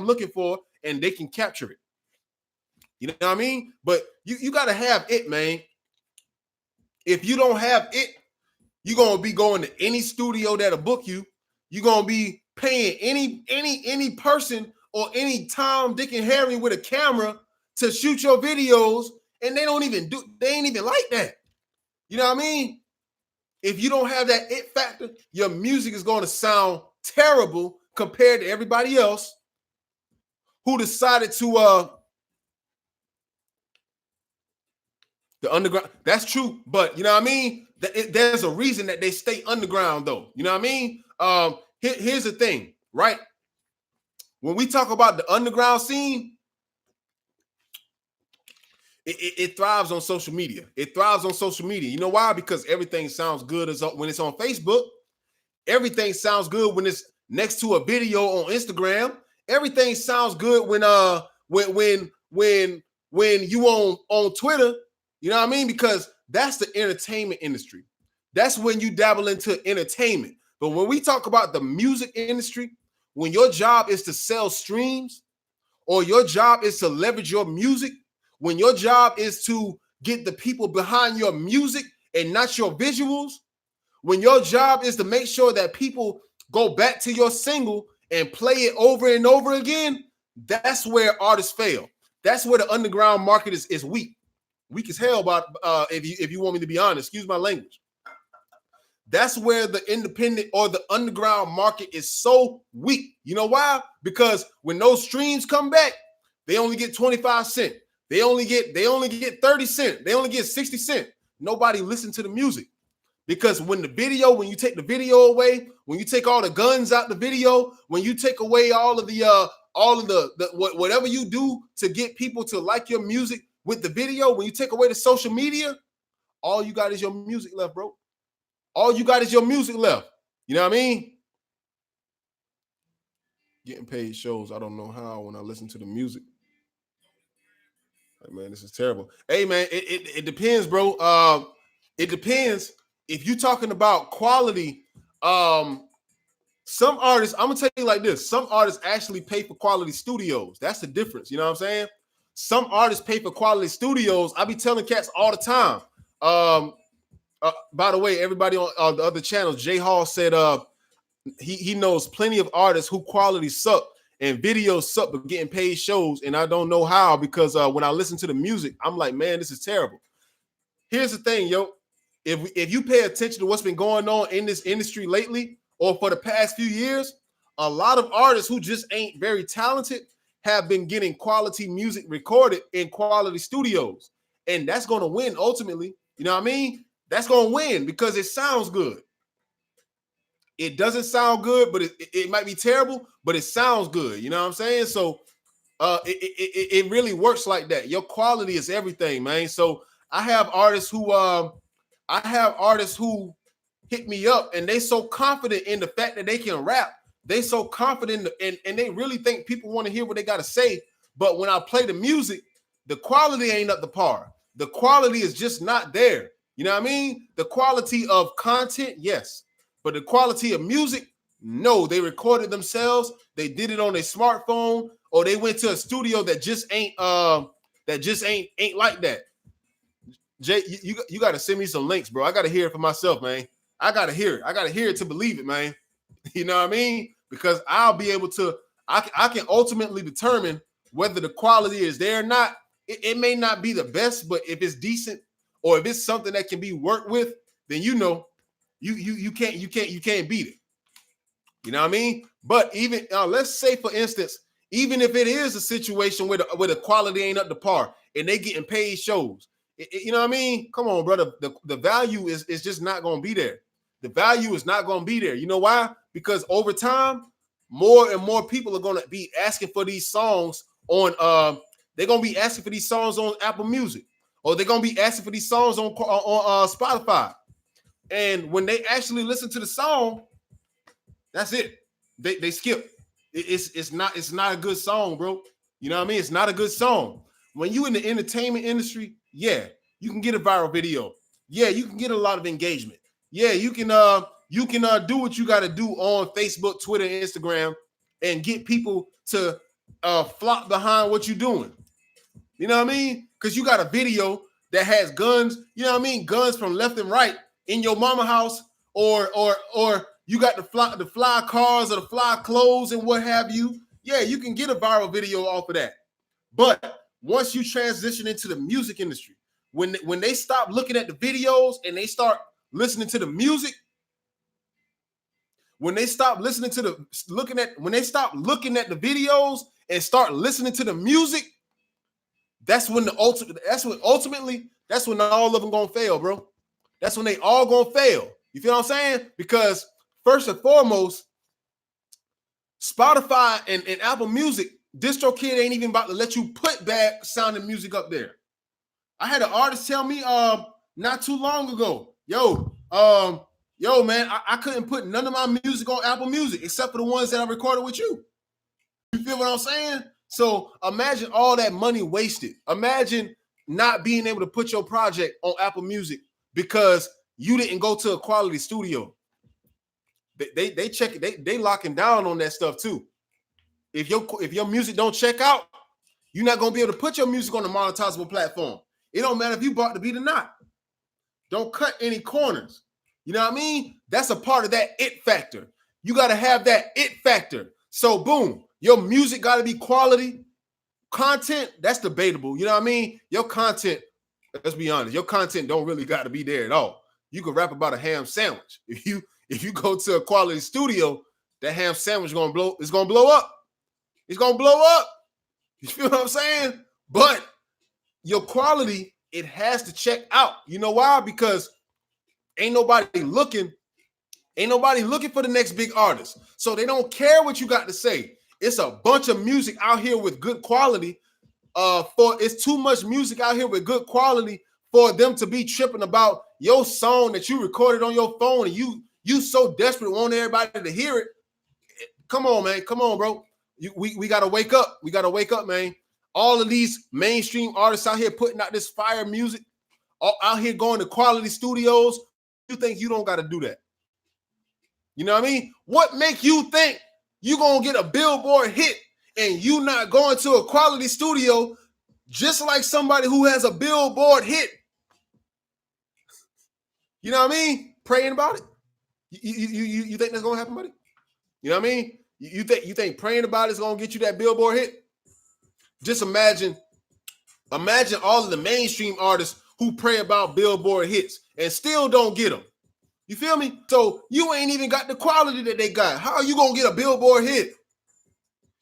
looking for, and they can capture it. You know what I mean? But you got to have it, man. If you don't have it, you're gonna be going to any studio that'll book you. You're gonna be paying any person or any Tom, Dick, and Harry with a camera to shoot your videos, and they ain't even like that. You know what I mean? If you don't have that it factor, your music is going to sound terrible compared to everybody else who decided to the underground. That's true, but you know what I mean? There's a reason that they stay underground, though. You know what I mean? Here's the thing, right? When we talk about the underground scene, it thrives on social media. It thrives on social media. You know why? Because everything sounds good when it's on Facebook. Everything sounds good when it's next to a video on Instagram. Everything sounds good when you on Twitter. You know what I mean? Because that's the entertainment industry. That's when you dabble into entertainment. But when we talk about the music industry, when your job is to sell streams, or your job is to leverage your music, when your job is to get the people behind your music and not your visuals, when your job is to make sure that people go back to your single and play it over and over again, that's where artists fail. That's where the underground market is weak. Weak as hell, but if you want me to be honest, excuse my language. That's where the independent or the underground market is so weak. You know why? Because when those streams come back, they only get 25 cents. They only get 30 cents. They only get 60 cents. nobody listened to the music. Because when you take the video away, when you take all the guns out the video, when you take away all of the whatever you do to get people to like your music with the video, when you take away the social media, all you got is your music left, bro. All you got is your music left. You know what I mean? Getting paid shows. I don't know how when I listen to the music. Like, man, this is terrible. Hey, man, it depends, bro. It depends. If you're talking about quality, some artists, I'm gonna tell you like this: some artists actually pay for quality studios. That's the difference. You know what I'm saying? Some artists pay for quality studios. I be telling cats all the time. By the way, everybody on the other channels, Jay Hall said he knows plenty of artists who quality suck and videos suck, but getting paid shows. And I don't know how, because when I listen to the music, I'm like, man, this is terrible. Here's the thing, yo. If you pay attention to what's been going on in this industry lately or for the past few years, a lot of artists who just ain't very talented have been getting quality music recorded in quality studios. And that's going to win ultimately. You know what I mean? That's going to win because it sounds good. It doesn't sound good, but it might be terrible, but it sounds good. You know what I'm saying? So it really works like that. Your quality is everything, man. So I have artists who hit me up and they so confident in the fact that they can rap. They so confident and they really think people want to hear what they got to say. But when I play the music, the quality ain't up to par. The quality is just not there. You know what I mean? The quality of content, yes. But the quality of music, no. They recorded themselves. They did it on their smartphone, or they went to a studio that just ain't like that. Jay, you got to send me some links, bro. I got to hear it for myself, man. I got to hear it. I got to hear it to believe it, man. You know what I mean? Because I'll be able to, I can ultimately determine whether the quality is there or not. It may not be the best, but if it's decent or if it's something that can be worked with, then you know, you can't beat it. You know what I mean? But even let's say, for instance, even if it is a situation where the quality ain't up to par and they getting paid shows, you know what I mean? Come on, brother. The value is just not going to be there. The value is not going to be there. You know why? Because over time, more and more people are going to be asking for these songs on. They're going to be asking for these songs on Apple Music, or they're going to be asking for these songs on Spotify. And when they actually listen to the song, that's it. They skip. It's not a good song, bro. You know what I mean? It's not a good song. When you in the entertainment industry, yeah, you can get a viral video. Yeah, you can get a lot of engagement. Yeah, you can do what you got to do on Facebook, Twitter, Instagram, and get people to flock behind what you're doing. You know what I mean? Because you got a video that has guns. You know what I mean? Guns from left and right in your mama house, or you got the fly cars or the fly clothes and what have you. Yeah, you can get a viral video off of that. But once you transition into the music industry, when they stop looking at the videos and they start listening to the music, when they stop listening to when they stop looking at the videos and start listening to the music, that's when ultimately all of them gonna fail, bro. That's when they all gonna fail. You feel what I'm saying? Because first and foremost, Spotify and Apple Music, DistroKid ain't even about to let you put bad sounding music up there. I had an artist tell me not too long ago, yo, man, I couldn't put none of my music on Apple Music except for the ones that I recorded with you. You feel what I'm saying? So imagine all that money wasted. Imagine not being able to put your project on Apple Music because you didn't go to a quality studio. They check it. They locking down on that stuff too. If your music don't check out, you're not gonna be able to put your music on a monetizable platform. It don't matter if you bought the beat or not. Don't cut any corners. You know what I mean? That's a part of that it factor. You got to have that it factor. So boom, your music got to be quality. Content, that's debatable. You know what I mean? Your content, let's be honest, your content don't really got to be there at all. You can rap about a ham sandwich. If you go to a quality studio, that ham sandwich is gonna blow up. It's gonna blow up. You feel what I'm saying? But your quality it has to check out. You know why? Because ain't nobody looking for the next big artist. So they don't care what you got to say. It's a bunch of music out here with good quality. It's too much music out here with good quality for them to be tripping about your song that you recorded on your phone and you so desperate want everybody to hear it. Come on, man. Come on, bro. We gotta wake up. We gotta wake up, man. All of these mainstream artists out here putting out this fire music, all out here going to quality studios. You think you don't got to do that? You know what I mean? What make you think you gonna get a Billboard hit and you not going to a quality studio just like somebody who has a Billboard hit? You know what I mean? Praying about it. You think that's gonna happen, buddy? You know what I mean? You think praying about it is gonna get you that Billboard hit? Just imagine all of the mainstream artists who pray about Billboard hits and still don't get them. You feel me? So you ain't even got the quality that they got. How are you gonna get a Billboard hit?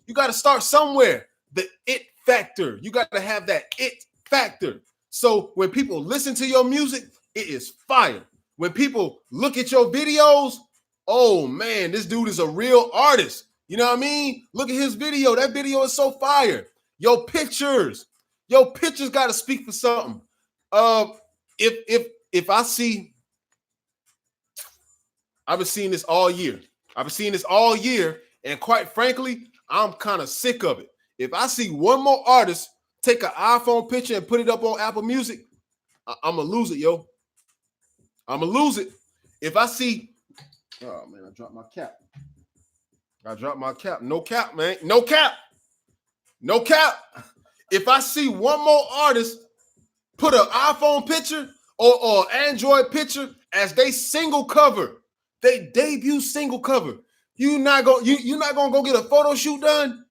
You got to start somewhere. The it factor. You got to have that it factor. So when people listen to your music, it is fire. When people look at your videos, oh man, this dude is a real artist. You know what I mean? Look at his video. That video is so fire. Your pictures got to speak for something. If I see, I've been seeing this all year. And quite frankly, I'm kind of sick of it. If I see one more artist take an iPhone picture and put it up on Apple Music, I'm going to lose it, yo. I'm going to lose it. If I see, oh man, I dropped my cap. No cap, man. No cap. If I see one more artist put an iPhone picture or Android picture as they single cover, they debut single cover, you're not gonna go get a photo shoot done.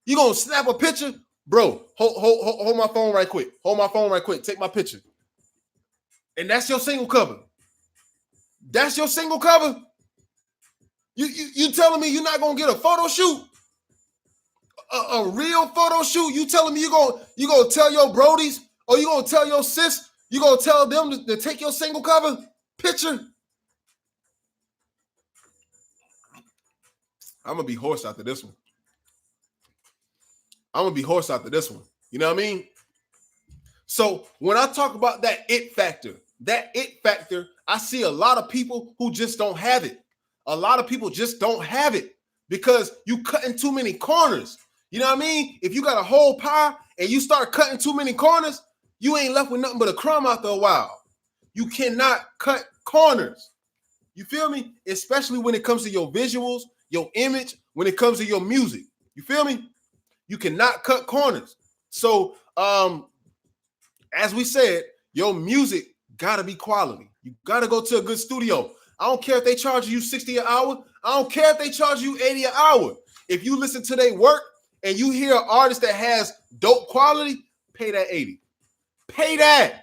You gonna snap a picture, bro? Hold my phone right quick. Take my picture, and that's your single cover. You telling me you're not gonna get a photo shoot? A real photo shoot? You telling me you gonna tell your brodies or you gonna tell your sis? You gonna tell them to take your single cover picture? I'm gonna be hoarse after this one. You know what I mean? So when I talk about that it factor, I see a lot of people who just don't have it. Because you cutting too many corners. You know what I mean? If you got a whole pie and you start cutting too many corners, you ain't left with nothing but a crumb after a while. You cannot cut corners. You feel me? Especially when it comes to your visuals, your image, when it comes to your music. You feel me? You cannot cut corners. So, as we said, your music got to be quality. You got to go to a good studio. I don't care if they charge you $60 an hour. I don't care if they charge you $80 an hour. If you listen to their work and you hear an artist that has dope quality, pay that $80. Pay that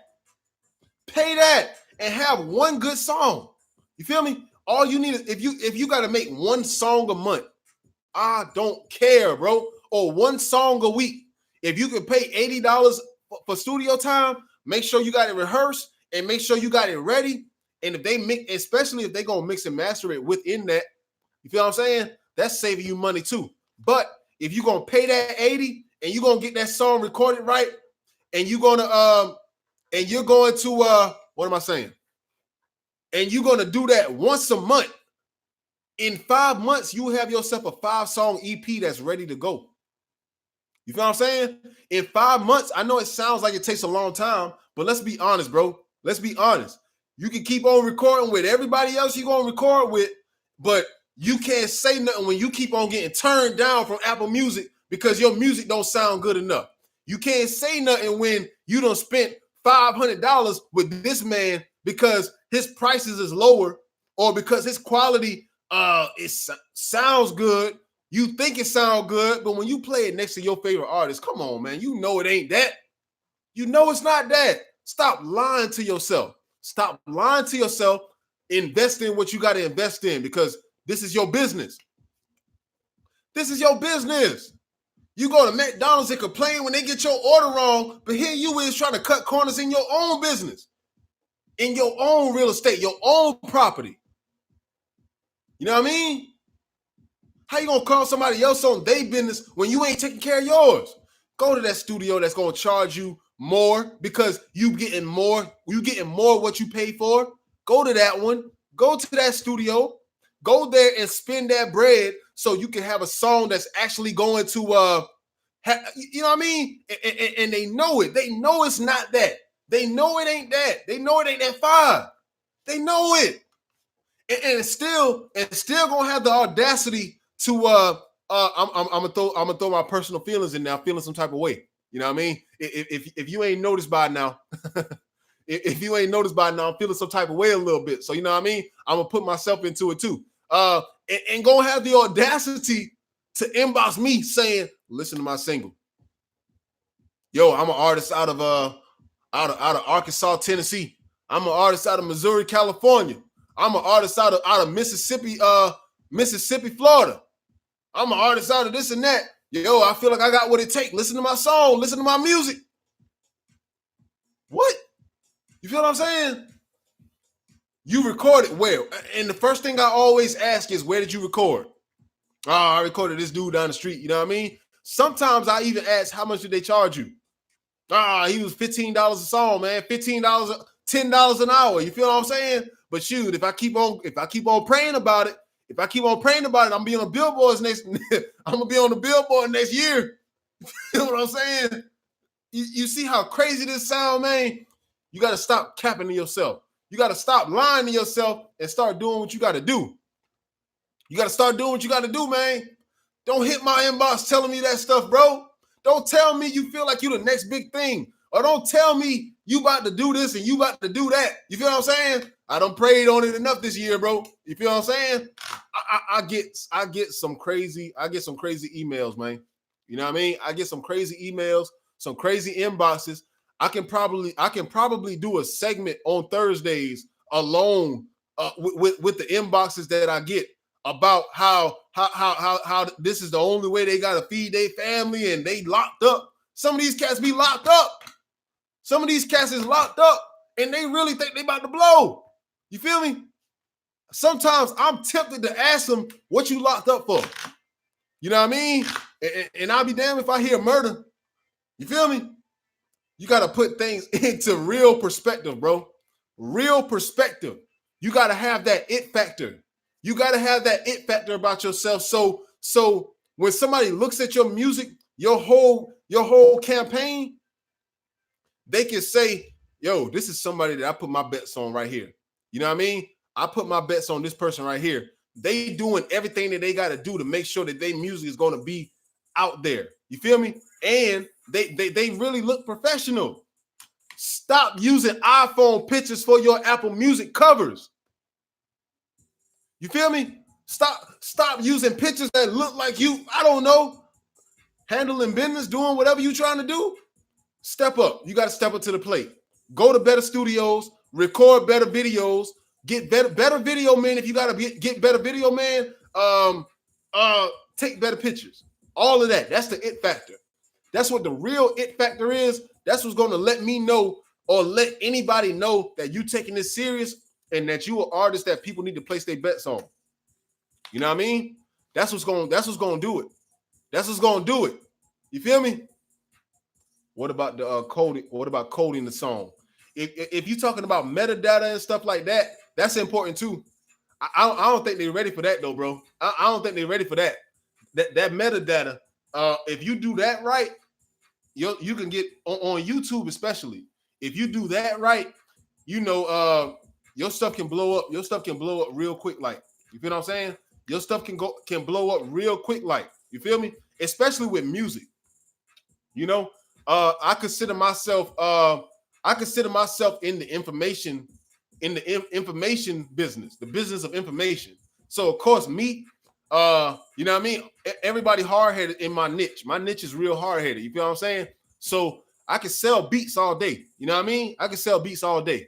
and have one good song. You feel me? All you need is if you got to make one song a month, I don't care, bro. Or one song a week. If you can pay $80 for studio time, make sure you got it rehearsed and make sure you got it ready. And if they mix, especially if they gonna mix and master it within that, you feel what I'm saying? That's saving you money too. But if you're gonna pay that $80 and you're gonna get that song recorded right, and you're going to what am I saying? And you're gonna do that once a month. In 5 months, you have yourself a 5-song EP that's ready to go. You feel what I'm saying? In 5 months, I know it sounds like it takes a long time, but let's be honest, bro. Let's be honest. You can keep on recording with everybody else you're going to record with, but you can't say nothing when you keep on getting turned down from Apple Music because your music don't sound good enough. You can't say nothing when you done spent $500 with this man because his prices is lower or because his quality sounds good. You think it sounds good, but when you play it next to your favorite artist, come on, man. You know it ain't that. You know it's not that. Stop lying to yourself. Invest in what you got to invest in because this is your business. You go to McDonald's and complain when they get your order wrong, but here you is trying to cut corners in your own business, in your own real estate, your own property. You know what I mean? How you gonna call somebody else on their business when you ain't taking care of yours? Go to that studio that's gonna charge you more because you getting more what you pay for. Go to that one. Go to that studio. Go there and spend that bread so you can have a song that's actually going to you know what I mean? And they know it. They know it's not that. They know it ain't that. They know it ain't that fire. They know it. And it's still gonna have the audacity to I'm gonna throw my personal feelings in now, feeling some type of way. You know what I mean? If you ain't noticed by now, if you ain't noticed by now, I'm feeling some type of way a little bit. So you know what I mean? I'm gonna put myself into it too. And gonna have the audacity to inbox me saying, listen to my single. Yo, I'm an artist out of Arkansas, Tennessee. I'm an artist out of Missouri, California. I'm an artist out of Mississippi, Florida. I'm an artist out of this and that. Yo, I feel like I got what it takes. Listen to my song. Listen to my music. What? You feel what I'm saying? You recorded where? And the first thing I always ask is, where did you record? Oh, I recorded this dude down the street. You know what I mean? Sometimes I even ask, how much did they charge you? He was $15 a song, man. $15, $10 an hour. You feel what I'm saying? But shoot, if I keep on praying about it, I'm gonna be on the billboards next. I'm gonna be on the billboard next year. You know what I'm saying? You see how crazy this sound, man? You got to stop capping to yourself. You got to stop lying to yourself and start doing what you got to do. You got to start doing what you got to do, man. Don't hit my inbox telling me that stuff, bro. Don't tell me you feel like you the next big thing. Or don't tell me you about to do this and you about to do that. You feel what I'm saying? I done prayed on it enough this year, bro. You feel what I'm saying? I get some crazy emails, man. You know what I mean? I get some crazy emails, some crazy inboxes. I can probably do a segment on Thursdays alone with the inboxes that I get about how this is the only way they got to feed their family and they locked up. Some of these cats be locked up. Some of these cats is locked up and they really think they about to blow. You feel me? Sometimes I'm tempted to ask them, what you locked up for? You know what I mean? And I'll be damned if I hear murder. You feel me? You got to put things into real perspective, bro. Real perspective. You got to have that it factor. You got to have that it factor about yourself. So when somebody looks at your music, your whole campaign, they can say, yo, this is somebody that I put my bets on right here. You know what I mean? I put my bets on this person right here. They doing everything that they got to do to make sure that their music is going to be out there. You feel me? And they really look professional. Stop using iPhone pictures for your Apple Music covers. You feel me? Stop using pictures that look like you, I don't know, handling business, doing whatever you're trying to do. Step up. You got to step up to the plate. Go to better studios, record better videos, get better video man. If you got to get better video man, take better pictures. All of that. That's the it factor. That's what the real it factor is. That's what's going to let me know or let anybody know that you taking this serious and that you an artist that people need to place their bets on. You know what I mean? That's what's going to do it. That's what's going to do it. You feel me? What about the coding? What about coding the song? If you're talking about metadata and stuff like that, that's important too. I don't think they're ready for that though, bro. I don't think they're ready for that. That metadata, if you do that right, you can get on YouTube, especially if you do that right, you know, your stuff can blow up. Your stuff can blow up real quick. Like, you feel what I'm saying? Your stuff can blow up real quick. Like, you feel me? Especially with music. You know, I consider myself in the information business, the business of information. So of course, me, you know what I mean? Everybody hard-headed in my niche. My niche is real hard-headed. You feel what I'm saying? So I can sell beats all day. You know what I mean? I can sell beats all day.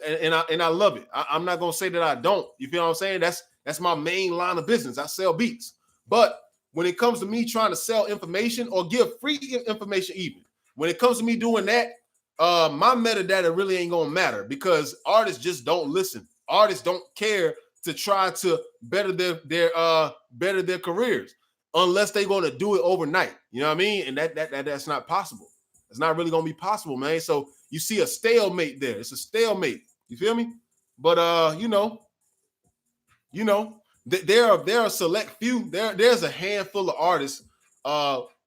And I love it. I'm not gonna say that I don't. You feel what I'm saying? That's my main line of business. I sell beats. But when it comes to me trying to sell information or give free information, even when it comes to me doing that, my metadata really ain't gonna matter because artists just don't listen. Artists don't care to try to better their careers unless they're gonna do it overnight. You know what I mean? And that's not possible. It's not really gonna be possible, man. So you see a stalemate there. It's a stalemate. You feel me? But there are a select few. There's a handful of artists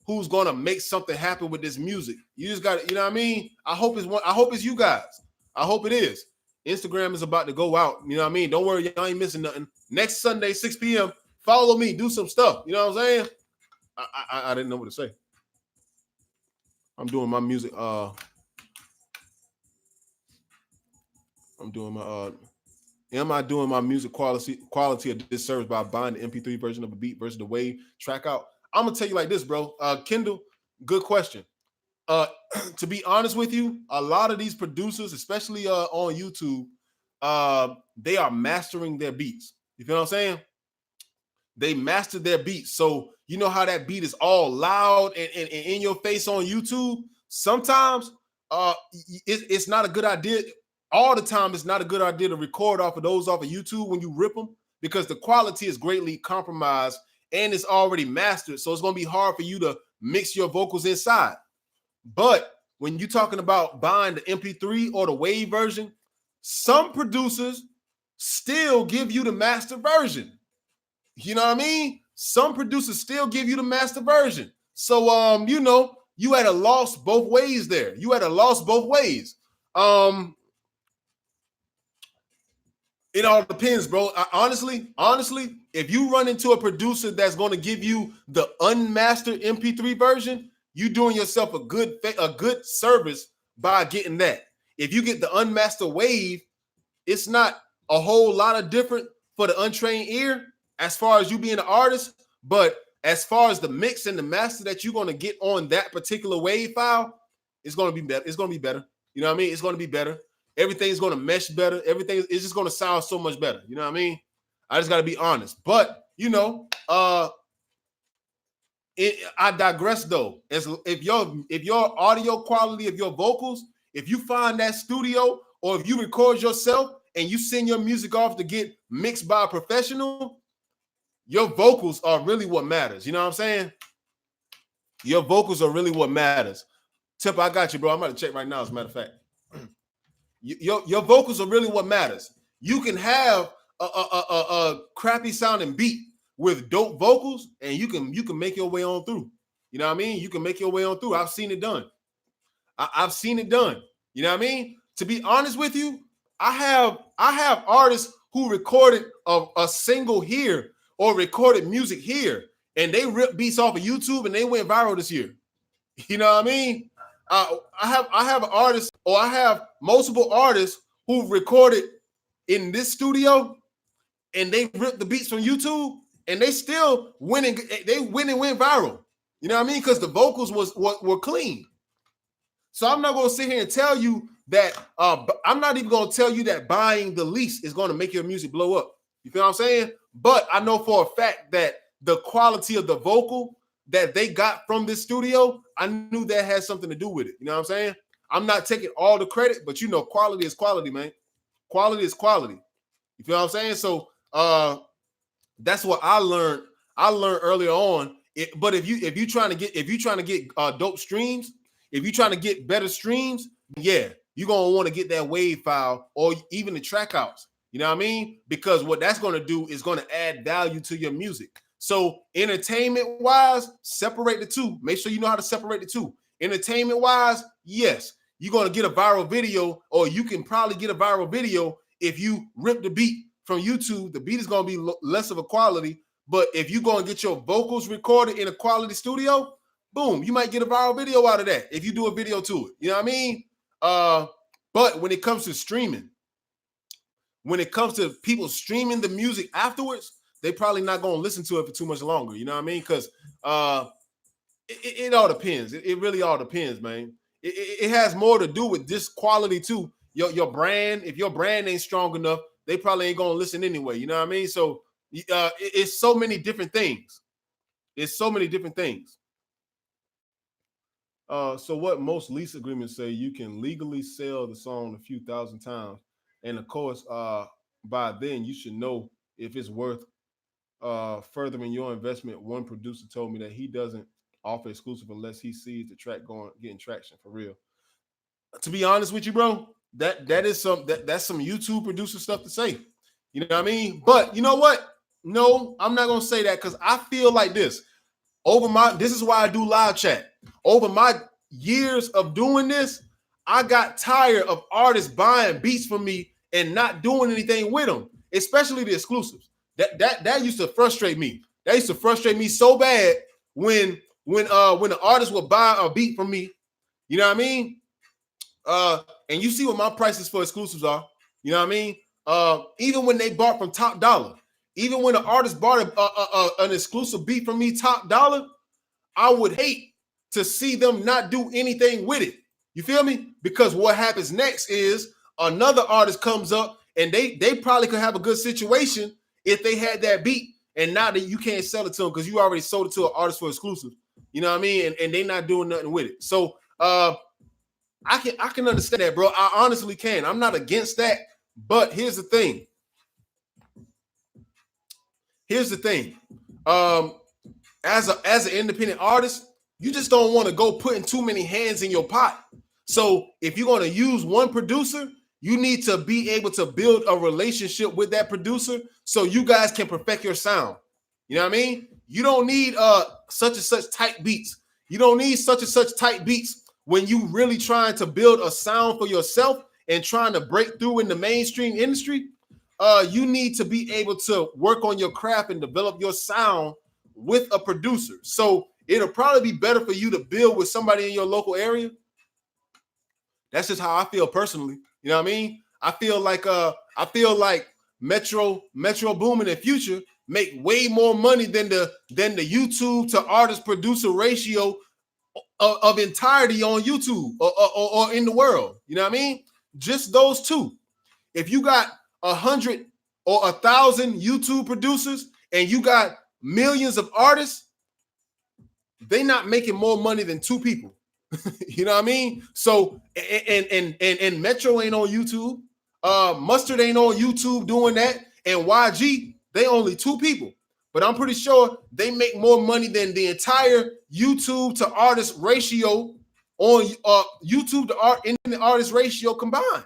who's gonna make something happen with this music. You just got to, you know what I mean? I hope it's you guys. I hope it is. Instagram is about to go out. You know what I mean? Don't worry, y'all ain't missing nothing. Next Sunday, 6 p.m. Follow me, do some stuff. You know what I'm saying? I didn't know what to say. I'm doing my music. I'm doing my am I doing my music quality a disservice by buying the MP3 version of a beat versus the wave track out? I'm gonna tell you like this, bro. Kendall, good question. To be honest with you, a lot of these producers, especially on YouTube, they are mastering their beats. You feel what I'm saying? They master their beats. So you know how that beat is all loud and in your face on YouTube? Sometimes it's not a good idea. All the time, it's not a good idea to record off of YouTube when you rip them because the quality is greatly compromised and it's already mastered. So it's going to be hard for you to mix your vocals inside. But when you're talking about buying the MP3 or the wave version, some producers still give you the master version. You know what I mean? Some producers still give you the master version. So, you had a loss both ways there. You had a loss both ways. It all depends, bro. Honestly, if you run into a producer that's going to give you the unmastered MP3 version, you're doing yourself a good service by getting that. If you get the unmastered wave, it's not a whole lot of different for the untrained ear as far as you being an artist, but as far as the mix and the master that you're going to get on that particular wave file, it's going to be better. It's going to be better. You know what I mean? It's going to be better. Everything's going to mesh better. Everything is just going to sound so much better. You know what I mean? I just got to be honest. But, I digress though. If your audio quality of your vocals, if you find that studio or if you record yourself and you send your music off to get mixed by a professional, your vocals are really what matters. You know what I'm saying? Your vocals are really what matters. Tip, I got you, bro. I'm about to check right now, as a matter of fact. Your vocals are really what matters. You can have a crappy sounding beat with dope vocals, and you can make your way on through. You know what I mean? You can make your way on through. I've seen it done. I've seen it done. You know what I mean? To be honest with you, I have artists who recorded a single here or recorded music here, and they ripped beats off of YouTube and they went viral this year. You know what I mean? I have artists, or I have multiple artists who recorded in this studio, and they ripped the beats from YouTube, and they still went and went viral. You know what I mean? Because the vocals were clean. So I'm not going to sit here and tell you that. I'm not even going to tell you that buying the lease is going to make your music blow up. You feel what I'm saying? But I know for a fact that the quality of the vocal that they got from this studio, I knew that had something to do with it. You know what I'm saying? I'm not taking all the credit, but quality is quality, man. Quality is quality. You feel what I'm saying? So that's what I learned. I learned earlier on. But if you're trying to get dope streams, if you're trying to get better streams, yeah, you're gonna want to get that wave file or even the track outs. You know what I mean? Because what that's going to do is going to add value to your music. So entertainment wise, separate the two. Make sure you know how to separate the two. Entertainment wise, yes, you're going to get a viral video, or you can probably get a viral video if you rip the beat from YouTube. The beat is going to be less of a quality, but if you're going to get your vocals recorded in a quality studio, boom, you might get a viral video out of that if you do a video to it. You know what I mean? But when it comes to streaming, when it comes to people streaming the music afterwards, they probably not going to listen to it for too much longer. You know what I mean? Because it all depends. It really all depends, man. It has more to do with this quality too. Your brand, if your brand ain't strong enough, they probably ain't going to listen anyway. You know what I mean? So it's so many different things. It's so many different things. So what most lease agreements say, you can legally sell the song a few thousand times. And of course, by then you should know if it's worth furthering your investment. One producer told me that he doesn't offer exclusive unless he sees the track getting traction for real. To be honest with you, bro, that's some YouTube producer stuff to say. You know what I mean? But you know what? No, I'm not gonna say that because I feel like this. This is why I do live chat. Over my years of doing this, I got tired of artists buying beats from me and not doing anything with them, especially the exclusives. That used to frustrate me. That used to frustrate me so bad when the artist would buy a beat from me. You know what I mean? And you see what my prices for exclusives are. You know what I mean? Even when they bought from Top Dollar, even when an artist bought an exclusive beat from me, Top Dollar, I would hate to see them not do anything with it. You feel me? Because what happens next is another artist comes up and they probably could have a good situation if they had that beat, and now that you can't sell it to them because you already sold it to an artist for exclusive. You know what I mean? And they're not doing nothing with it. So I can understand that, bro. I honestly can. I'm not against that. But here's the thing. As an independent artist, you just don't want to go putting too many hands in your pot. So if you're going to use one producer, you need to be able to build a relationship with that producer so you guys can perfect your sound. You know what I mean? You don't need such and such tight beats. You don't need such and such tight beats when you really trying to build a sound for yourself and trying to break through in the mainstream industry. You need to be able to work on your craft and develop your sound with a producer. So it'll probably be better for you to build with somebody in your local area. That's just how I feel personally. You know what I mean? I feel like Metro Boomin and Future make way more money than the YouTube to artist producer ratio of entirety on YouTube or in the world. You know what I mean? Just those two. If you got 100 or 1,000 YouTube producers and you got millions of artists, they not making more money than two people. You know what I mean? So and Metro ain't on YouTube. Mustard ain't on YouTube doing that. And YG, they only two people. But I'm pretty sure they make more money than the entire YouTube to artist ratio on YouTube to internet artist ratio combined.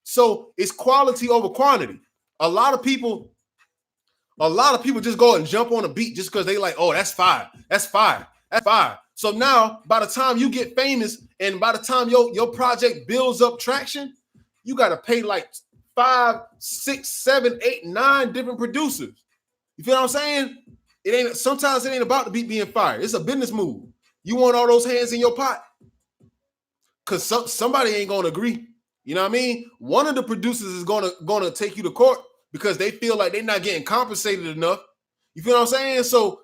So it's quality over quantity. A lot of people just go and jump on a beat just because they like, oh, that's fire. That's fire. That's fire. So now by the time you get famous and by the time your project builds up traction, you got to pay like 5, 6, 7, 8, 9 different producers. You feel what I'm saying? Sometimes it ain't about the beat being fired. It's a business move. You want all those hands in your pot because somebody ain't gonna agree. You know what I mean? One of the producers is gonna take you to court because they feel like they're not getting compensated enough. You feel what I'm saying? So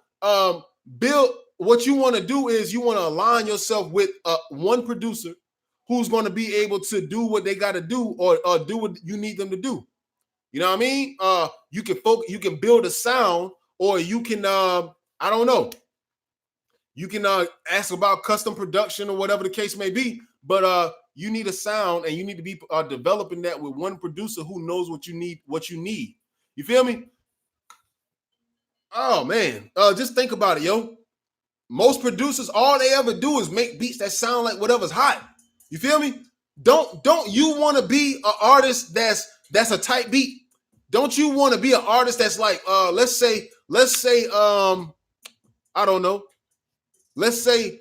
what you want to do is you want to align yourself with one producer who's going to be able to do what they got to do or do what you need them to do. You know what I mean? You can build a sound, or you can I don't know. You can ask about custom production or whatever the case may be, but you need a sound and you need to be developing that with one producer who knows what you need. You feel me? Oh man, just think about it, yo. Most producers, all they ever do is make beats that sound like whatever's hot. You feel me? Don't you want to be an artist that's a tight beat? Don't you want to be an artist that's like let's say I don't know. Let's say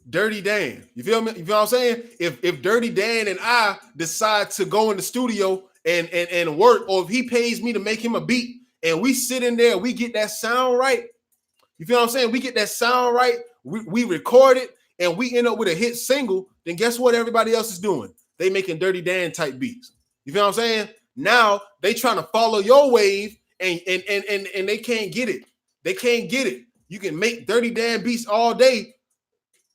Dirty Dan. You feel me? You feel what I'm saying? If Dirty Dan and I decide to go in the studio and work, or if he pays me to make him a beat and we sit in there and we get that sound right, you feel what I'm saying? We get that sound right, we record it, and we end up with a hit single, then guess what everybody else is doing? They making Dirty Dan type beats. You feel what I'm saying? Now they trying to follow your wave and they can't get it. They can't get it. You can make Dirty Dan beats all day,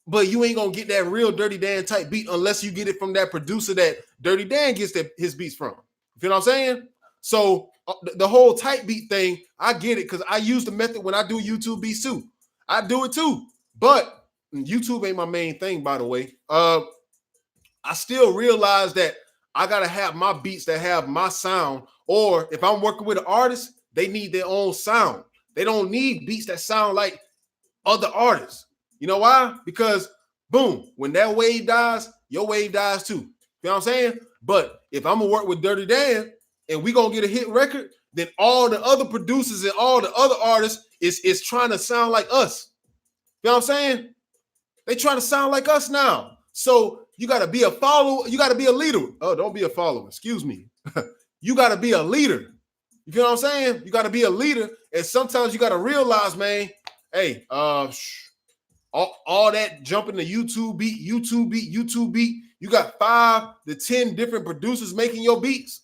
but you ain't gonna get that real Dirty Dan type beat unless you get it from that producer that Dirty Dan gets his beats from. You feel what I'm saying? So the whole type beat thing, I get it because I use the method when I do YouTube beats too. I do it too, but YouTube ain't my main thing, by the way. I still realize that I gotta have my beats that have my sound, or if I'm working with an artist, they need their own sound. They don't need beats that sound like other artists. You know why? Because boom, when that wave dies, your wave dies too. You know what I'm saying? But if I'm gonna work with Dirty Dan and we gonna get a hit record, then all the other producers and all the other artists is trying to sound like us. You know what I'm saying? They trying to sound like us now. So you got to be a follower. You got to be a leader. Oh, don't be a follower. Excuse me. You got to be a leader. You know what I'm saying? You got to be a leader. And sometimes you got to realize, man, hey, all that jumping to YouTube beat. You got 5 to 10 different producers making your beats.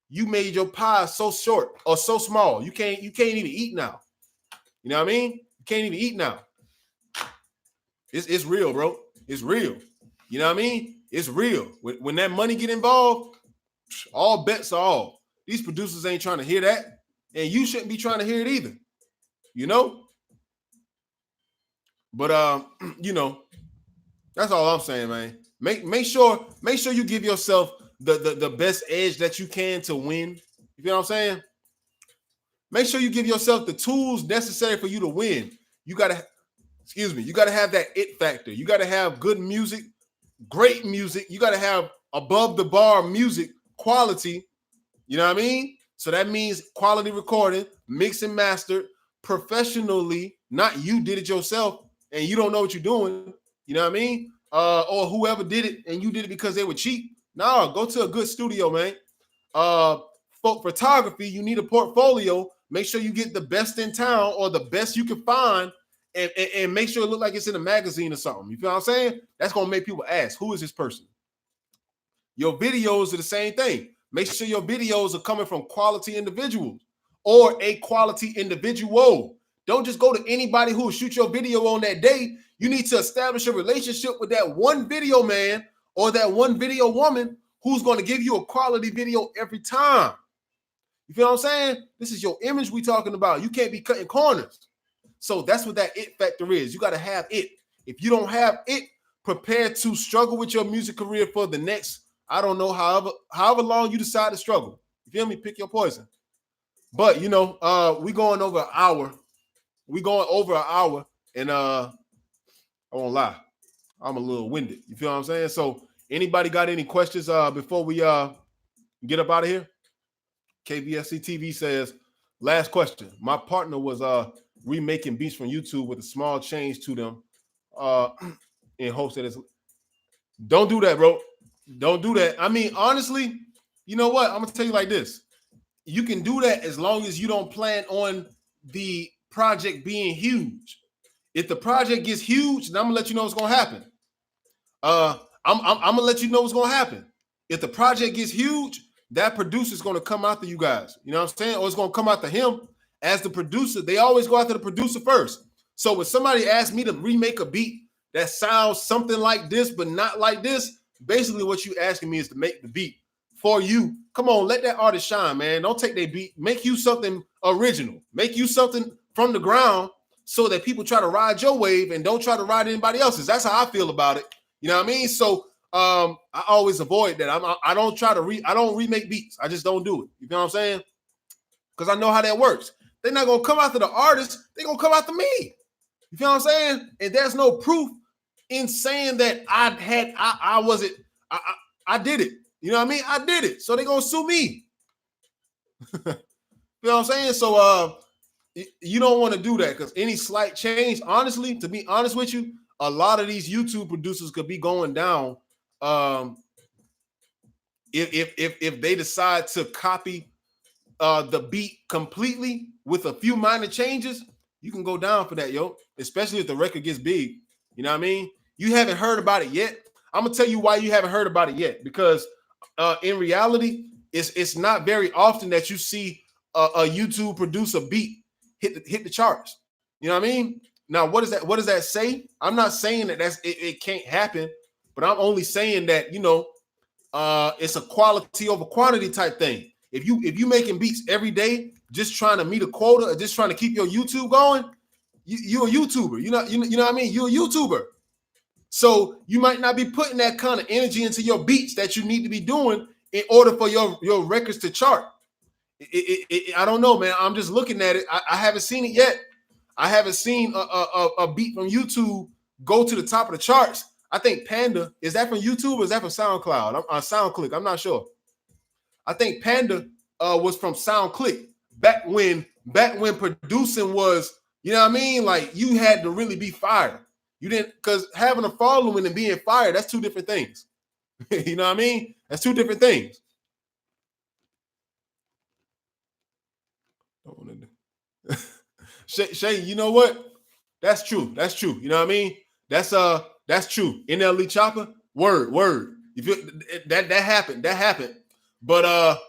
You made your pie so short or so small. You can't even eat now. You know what I mean? You can't even eat now. It's real, bro. It's real. You know what I mean? It's real. When that money get involved, all bets are off. These producers ain't trying to hear that, and you shouldn't be trying to hear it either. You know? But you know, that's all I'm saying, man. Make sure you give yourself the best edge that you can to win. You know what I'm saying? Make sure you give yourself the tools necessary for you to win. You gotta have that it factor. You gotta have good music, great music. You gotta have above the bar music quality. You know what I mean? So that means quality recording, mix and mastered professionally. Not you did it yourself and you don't know what you're doing. You know what I mean? Or whoever did it and you did it because they were cheap. No, go to a good studio, man. For photography, you need a portfolio. Make sure you get the best in town or the best you can find, and make sure it look like it's in a magazine or something. You feel what I'm saying? That's gonna make people ask, who is this person? Your videos are the same thing. Make sure your videos are coming from quality individuals or a quality individual. Don't just go to anybody who will shoot your video on that day. You need to establish a relationship with that one video man or that one video woman who's going to give you a quality video every time. You feel what I'm saying? This is your image we talking about. You can't be cutting corners. So that's what that it factor is. You got to have it. If you don't have it, prepare to struggle with your music career for the next, I don't know, however long you decide to struggle. You feel me? Pick your poison. But, you know, we going over an hour. And I won't lie, I'm a little winded. You feel what I'm saying? So anybody got any questions before we get up out of here? KVSC TV says, last question. My partner was remaking beats from YouTube with a small change to them in hopes that it's... Don't do that, bro. Don't do that. I mean, honestly, you know what? I'm going to tell you like this. You can do that as long as you don't plan on the project being huge. If the project gets huge, then I'm going to let you know what's going to happen. I'm going to let you know what's going to happen. If the project gets huge, that producer is going to come after you guys. You know what I'm saying? Or it's going to come after him as the producer. They always go after the producer first. So when somebody asks me to remake a beat that sounds something like this, but not like this, basically what you asking me is to make the beat for you. Come on, let that artist shine, man. Don't take their beat. Make you something original. Make you something from the ground so that people try to ride your wave and don't try to ride anybody else's. That's how I feel about it. You know what I mean? So I always avoid that. I don't try to I don't remake beats. I just don't do it. You know what I'm saying? Because I know how that works. They're not gonna come after the artist. They're gonna come after me. You feel what I'm saying? And there's no proof in saying that I did it. You know what I mean? I did it. So they're gonna sue me. You know what I'm saying? So you don't want to do that because any slight change, honestly, to be honest with you, a lot of these YouTube producers could be going down if they decide to copy the beat completely with a few minor changes. You can go down for that, yo, especially if the record gets big. You know what I mean? You haven't heard about it yet. I'm gonna tell you why you haven't heard about it yet, because in reality, it's not very often that you see a YouTube producer beat hit the charts. You know what I mean? Now, what does that say? I'm not saying that it can't happen, but I'm only saying that, you know, it's a quality over quantity type thing. If you making beats every day, just trying to meet a quota or just trying to keep your YouTube going, you a YouTuber. You know what I mean? You're a YouTuber. So you might not be putting that kind of energy into your beats that you need to be doing in order for your records to chart. I don't know, man. I'm just looking at it. I haven't seen it yet. I haven't seen a beat from YouTube go to the top of the charts. I think Panda, is that from YouTube or is that from SoundCloud? SoundClick. I'm not sure. I think Panda was from SoundClick back when producing was, you know what I mean? Like you had to really be fired. You didn't, because having a following and being fired, that's two different things. You know what I mean? That's two different things. Don't want to do. Shay, you know what? That's true. That's true. You know what I mean? That's true. NLE Chopper, word. You feel that happened. That happened. But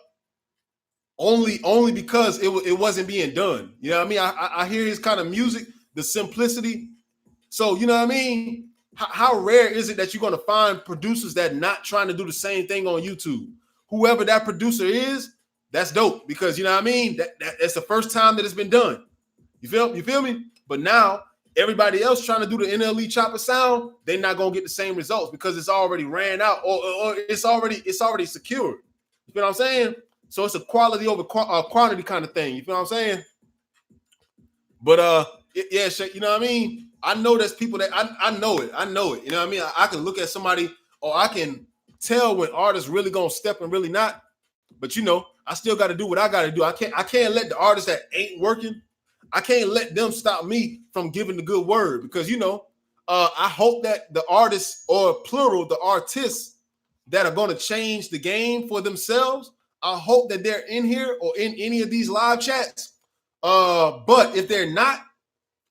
only because it wasn't being done. You know what I mean? I hear his kind of music, the simplicity. So, you know what I mean? How rare is it that you're going to find producers that not trying to do the same thing on YouTube? Whoever that producer is, that's dope because, you know what I mean? That's the first time that it's been done. You feel me? But now everybody else trying to do the NLE Chopper sound, they're not going to get the same results because it's already ran out or it's already secured. You feel what I'm saying? So it's a quality over quantity kind of thing. You feel what I'm saying? But yeah, you know what I mean? I know there's people that I know it. You know what I mean? I can look at somebody or I can tell when artists really gonna step and really not. But you know, I still got to do what I got to do. I can't let the artists that ain't working, I can't let them stop me from giving the good word because you know, I hope that the artists or plural, the artists that are going to change the game for themselves, I hope that they're in here or in any of these live chats. But if they're not,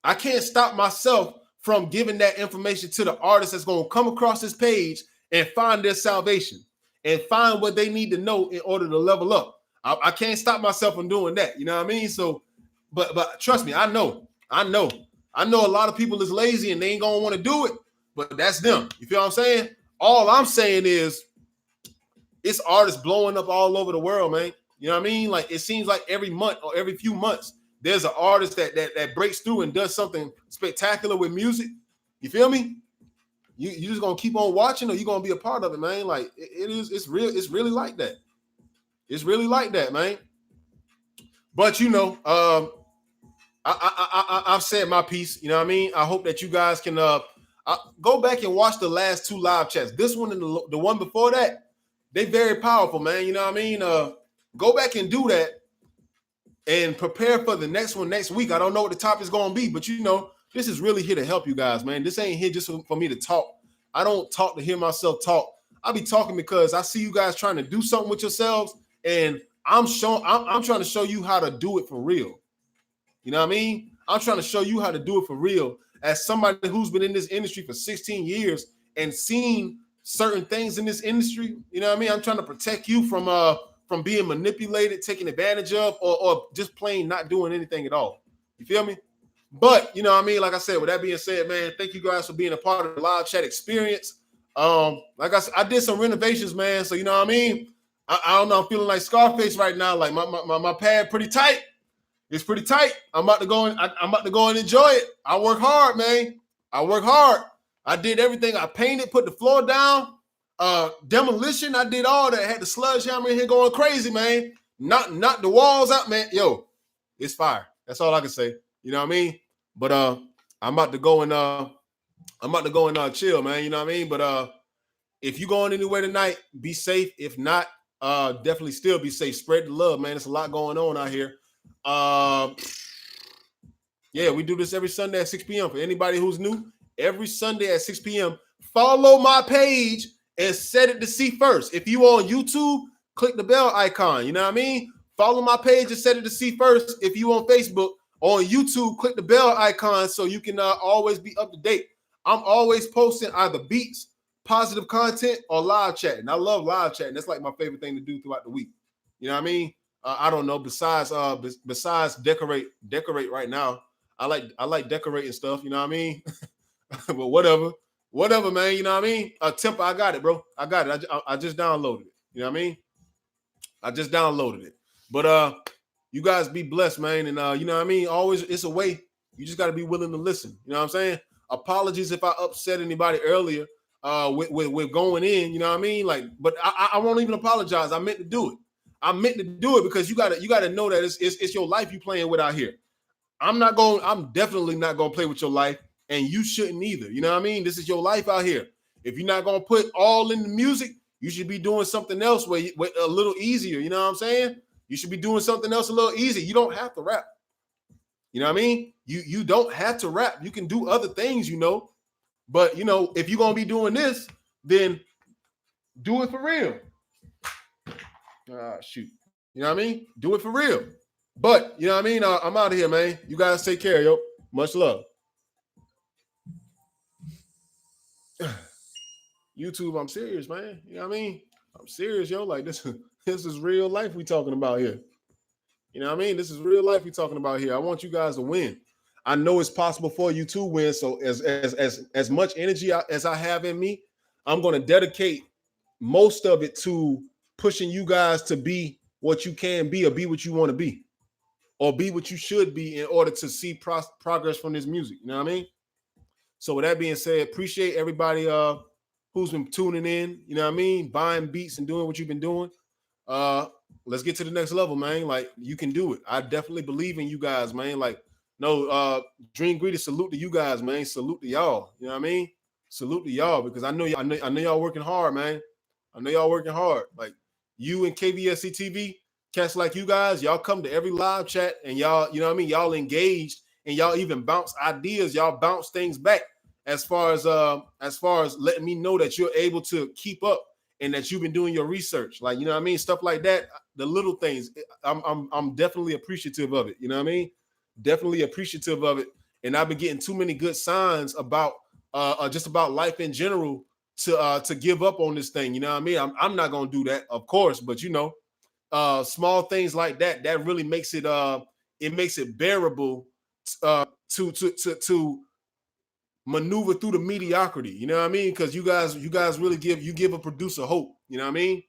I can't stop myself from giving that information to the artist that's going to come across this page and find their salvation and find what they need to know in order to level up. I can't stop myself from doing that. You know what I mean? So, but trust me, I know a lot of people is lazy and they ain't going to want to do it, but that's them. You feel what I'm saying? All I'm saying is it's artists blowing up all over the world, man. You know what I mean? Like it seems like every month or every few months, there's an artist that breaks through and does something spectacular with music. You feel me? You just gonna keep on watching, or you gonna be a part of it, man. Like it's really like that. It's really like that, man. But you know, I've said my piece. You know what I mean? I hope that you guys can go back and watch the last two live chats. This one and the one before that, they very powerful, man. You know what I mean? Go back and do that. And prepare for the next one next week. I don't know what the topic is going to be, but you know, this is really here to help you guys, man. This ain't here just for me to talk. I don't talk to hear myself talk. I be talking because I see you guys trying to do something with yourselves, and I'm trying to show you how to do it for real. You know what I mean? I'm trying to show you how to do it for real. As somebody who's been in this industry for 16 years and seen certain things in this industry, you know what I mean? I'm trying to protect you from being manipulated, taken advantage of, or just plain not doing anything at all. You feel me? But, you know what I mean? Like I said, with that being said, man, thank you guys for being a part of the live chat experience. Like I said, I did some renovations, man. So, you know what I mean? I don't know. I'm feeling like Scarface right now. Like my pad pretty tight. It's pretty tight. I'm about to go and enjoy it. I work hard, man. I work hard. I did everything. I painted, put the floor down. Demolition, I did all that. I had the sludge hammer in here going crazy, man. Knock the walls out, man. Yo, it's fire. That's all I can say. You know what I mean? But I'm about to go and chill, man. You know what I mean? But if you going anywhere tonight, be safe. If not, definitely still be safe. Spread the love, man. There's a lot going on out here. Yeah, we do this every Sunday at 6 p.m. For anybody who's new, every Sunday at 6 p.m. Follow my page and set it to see first. If you on YouTube, click the bell icon. You know what I mean? Follow my page and set it to see first. If you on Facebook, on YouTube, click the bell icon so you can always be up to date. I'm always posting either beats, positive content, or live chatting. I love live chatting. That's like my favorite thing to do throughout the week. You know what I mean? I don't know. Besides decorate right now. I like decorating stuff. You know what I mean? But whatever, man. You know what I mean? Temper, I got it, bro. I got it. I just downloaded it. You know what I mean? I just downloaded it. But you guys be blessed, man. And you know what I mean? Always, it's a way. You just got to be willing to listen. You know what I'm saying? Apologies if I upset anybody earlier with going in. You know what I mean? Like, but I won't even apologize. I meant to do it. I meant to do it because you gotta know that it's your life you playing with out here. I'm definitely not gonna play with your life, and you shouldn't either. You know what I mean? This is your life out here. If you're not gonna put all in the music, you should be doing something else where a little easier. You know what I'm saying? You should be doing something else a little easier. You don't have to rap. You know what I mean? You don't have to rap. You can do other things, you know. But you know, if you're gonna be doing this, then do it for real. Shoot. You know what I mean? Do it for real. But you know what I mean? I'm out of here, man. You guys take care, yo. Much love. YouTube, I'm serious, man. You know what I mean? I'm serious, yo. Like this is real life we talking about here. You know what I mean? This is real life we talking about here. I want you guys to win. I know it's possible for you to win. So as much energy as I have in me, I'm going to dedicate most of it to pushing you guys to be what you can be, or be what you want to be, or be what you should be in order to see progress from this music. You know what I mean? So with that being said, appreciate everybody who's been tuning in. You know what I mean? Buying beats and doing what you've been doing. Let's get to the next level, man. Like, you can do it. I definitely believe in you guys, man. Like, no, Dream Greeter, salute to you guys, man. Salute to y'all. You know what I mean? Salute to y'all, because I know y'all working hard, man. I know y'all working hard. Like, you and KVSC TV, cats like you guys, y'all come to every live chat, and y'all, you know what I mean? Y'all engaged, and y'all even bounce ideas. Y'all bounce things back as far as letting me know that you're able to keep up and that you've been doing your research. Like, you know what I mean? Stuff like that. The little things, I'm definitely appreciative of it. You know what I mean? Definitely appreciative of it. And I've been getting too many good signs about just about life in general to give up on this thing. You know what I mean? I'm not gonna do that, of course, but you know, small things like that really makes it bearable to maneuver through the mediocrity. You know what I mean? Because you guys really give a producer hope. You know what I mean?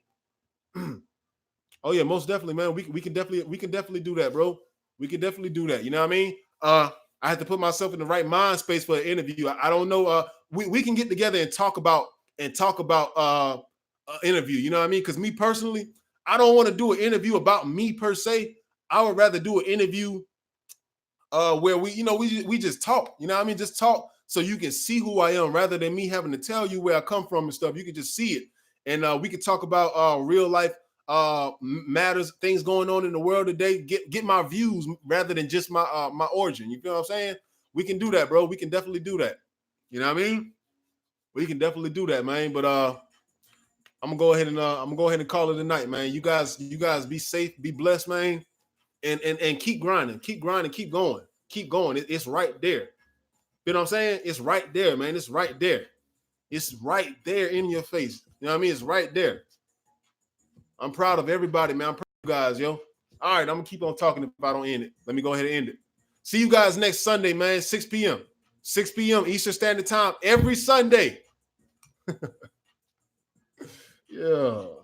Oh yeah, most definitely, man. We can definitely do that, bro. We can definitely do that. You know what I mean? I have to put myself in the right mind space for an interview. I don't know. We can get together and talk about an interview. You know what I mean? Because me personally, I don't want to do an interview about me per se. I would rather do an interview where we just talk. You know what I mean? Just talk so you can see who I am, rather than me having to tell you where I come from and stuff. You can just see it, and we can talk about real life matters, things going on in the world today. Get my views rather than just my my origin. You feel what I'm saying? We can do that, bro. We can definitely do that. You know what I mean? We can definitely do that, man. But I'm gonna go ahead and call it a night, man. You guys be safe, be blessed, man, and keep grinding, keep going. It's right there. You know what I'm saying? It's right there, man. It's right there. It's right there in your face. You know what I mean? It's right there. I'm proud of everybody, man. I'm proud of you guys, yo. All right, I'm gonna keep on talking if I don't end it. Let me go ahead and end it. See you guys next Sunday, man. 6 p.m. 6 p.m. Eastern Standard Time every Sunday. Yeah.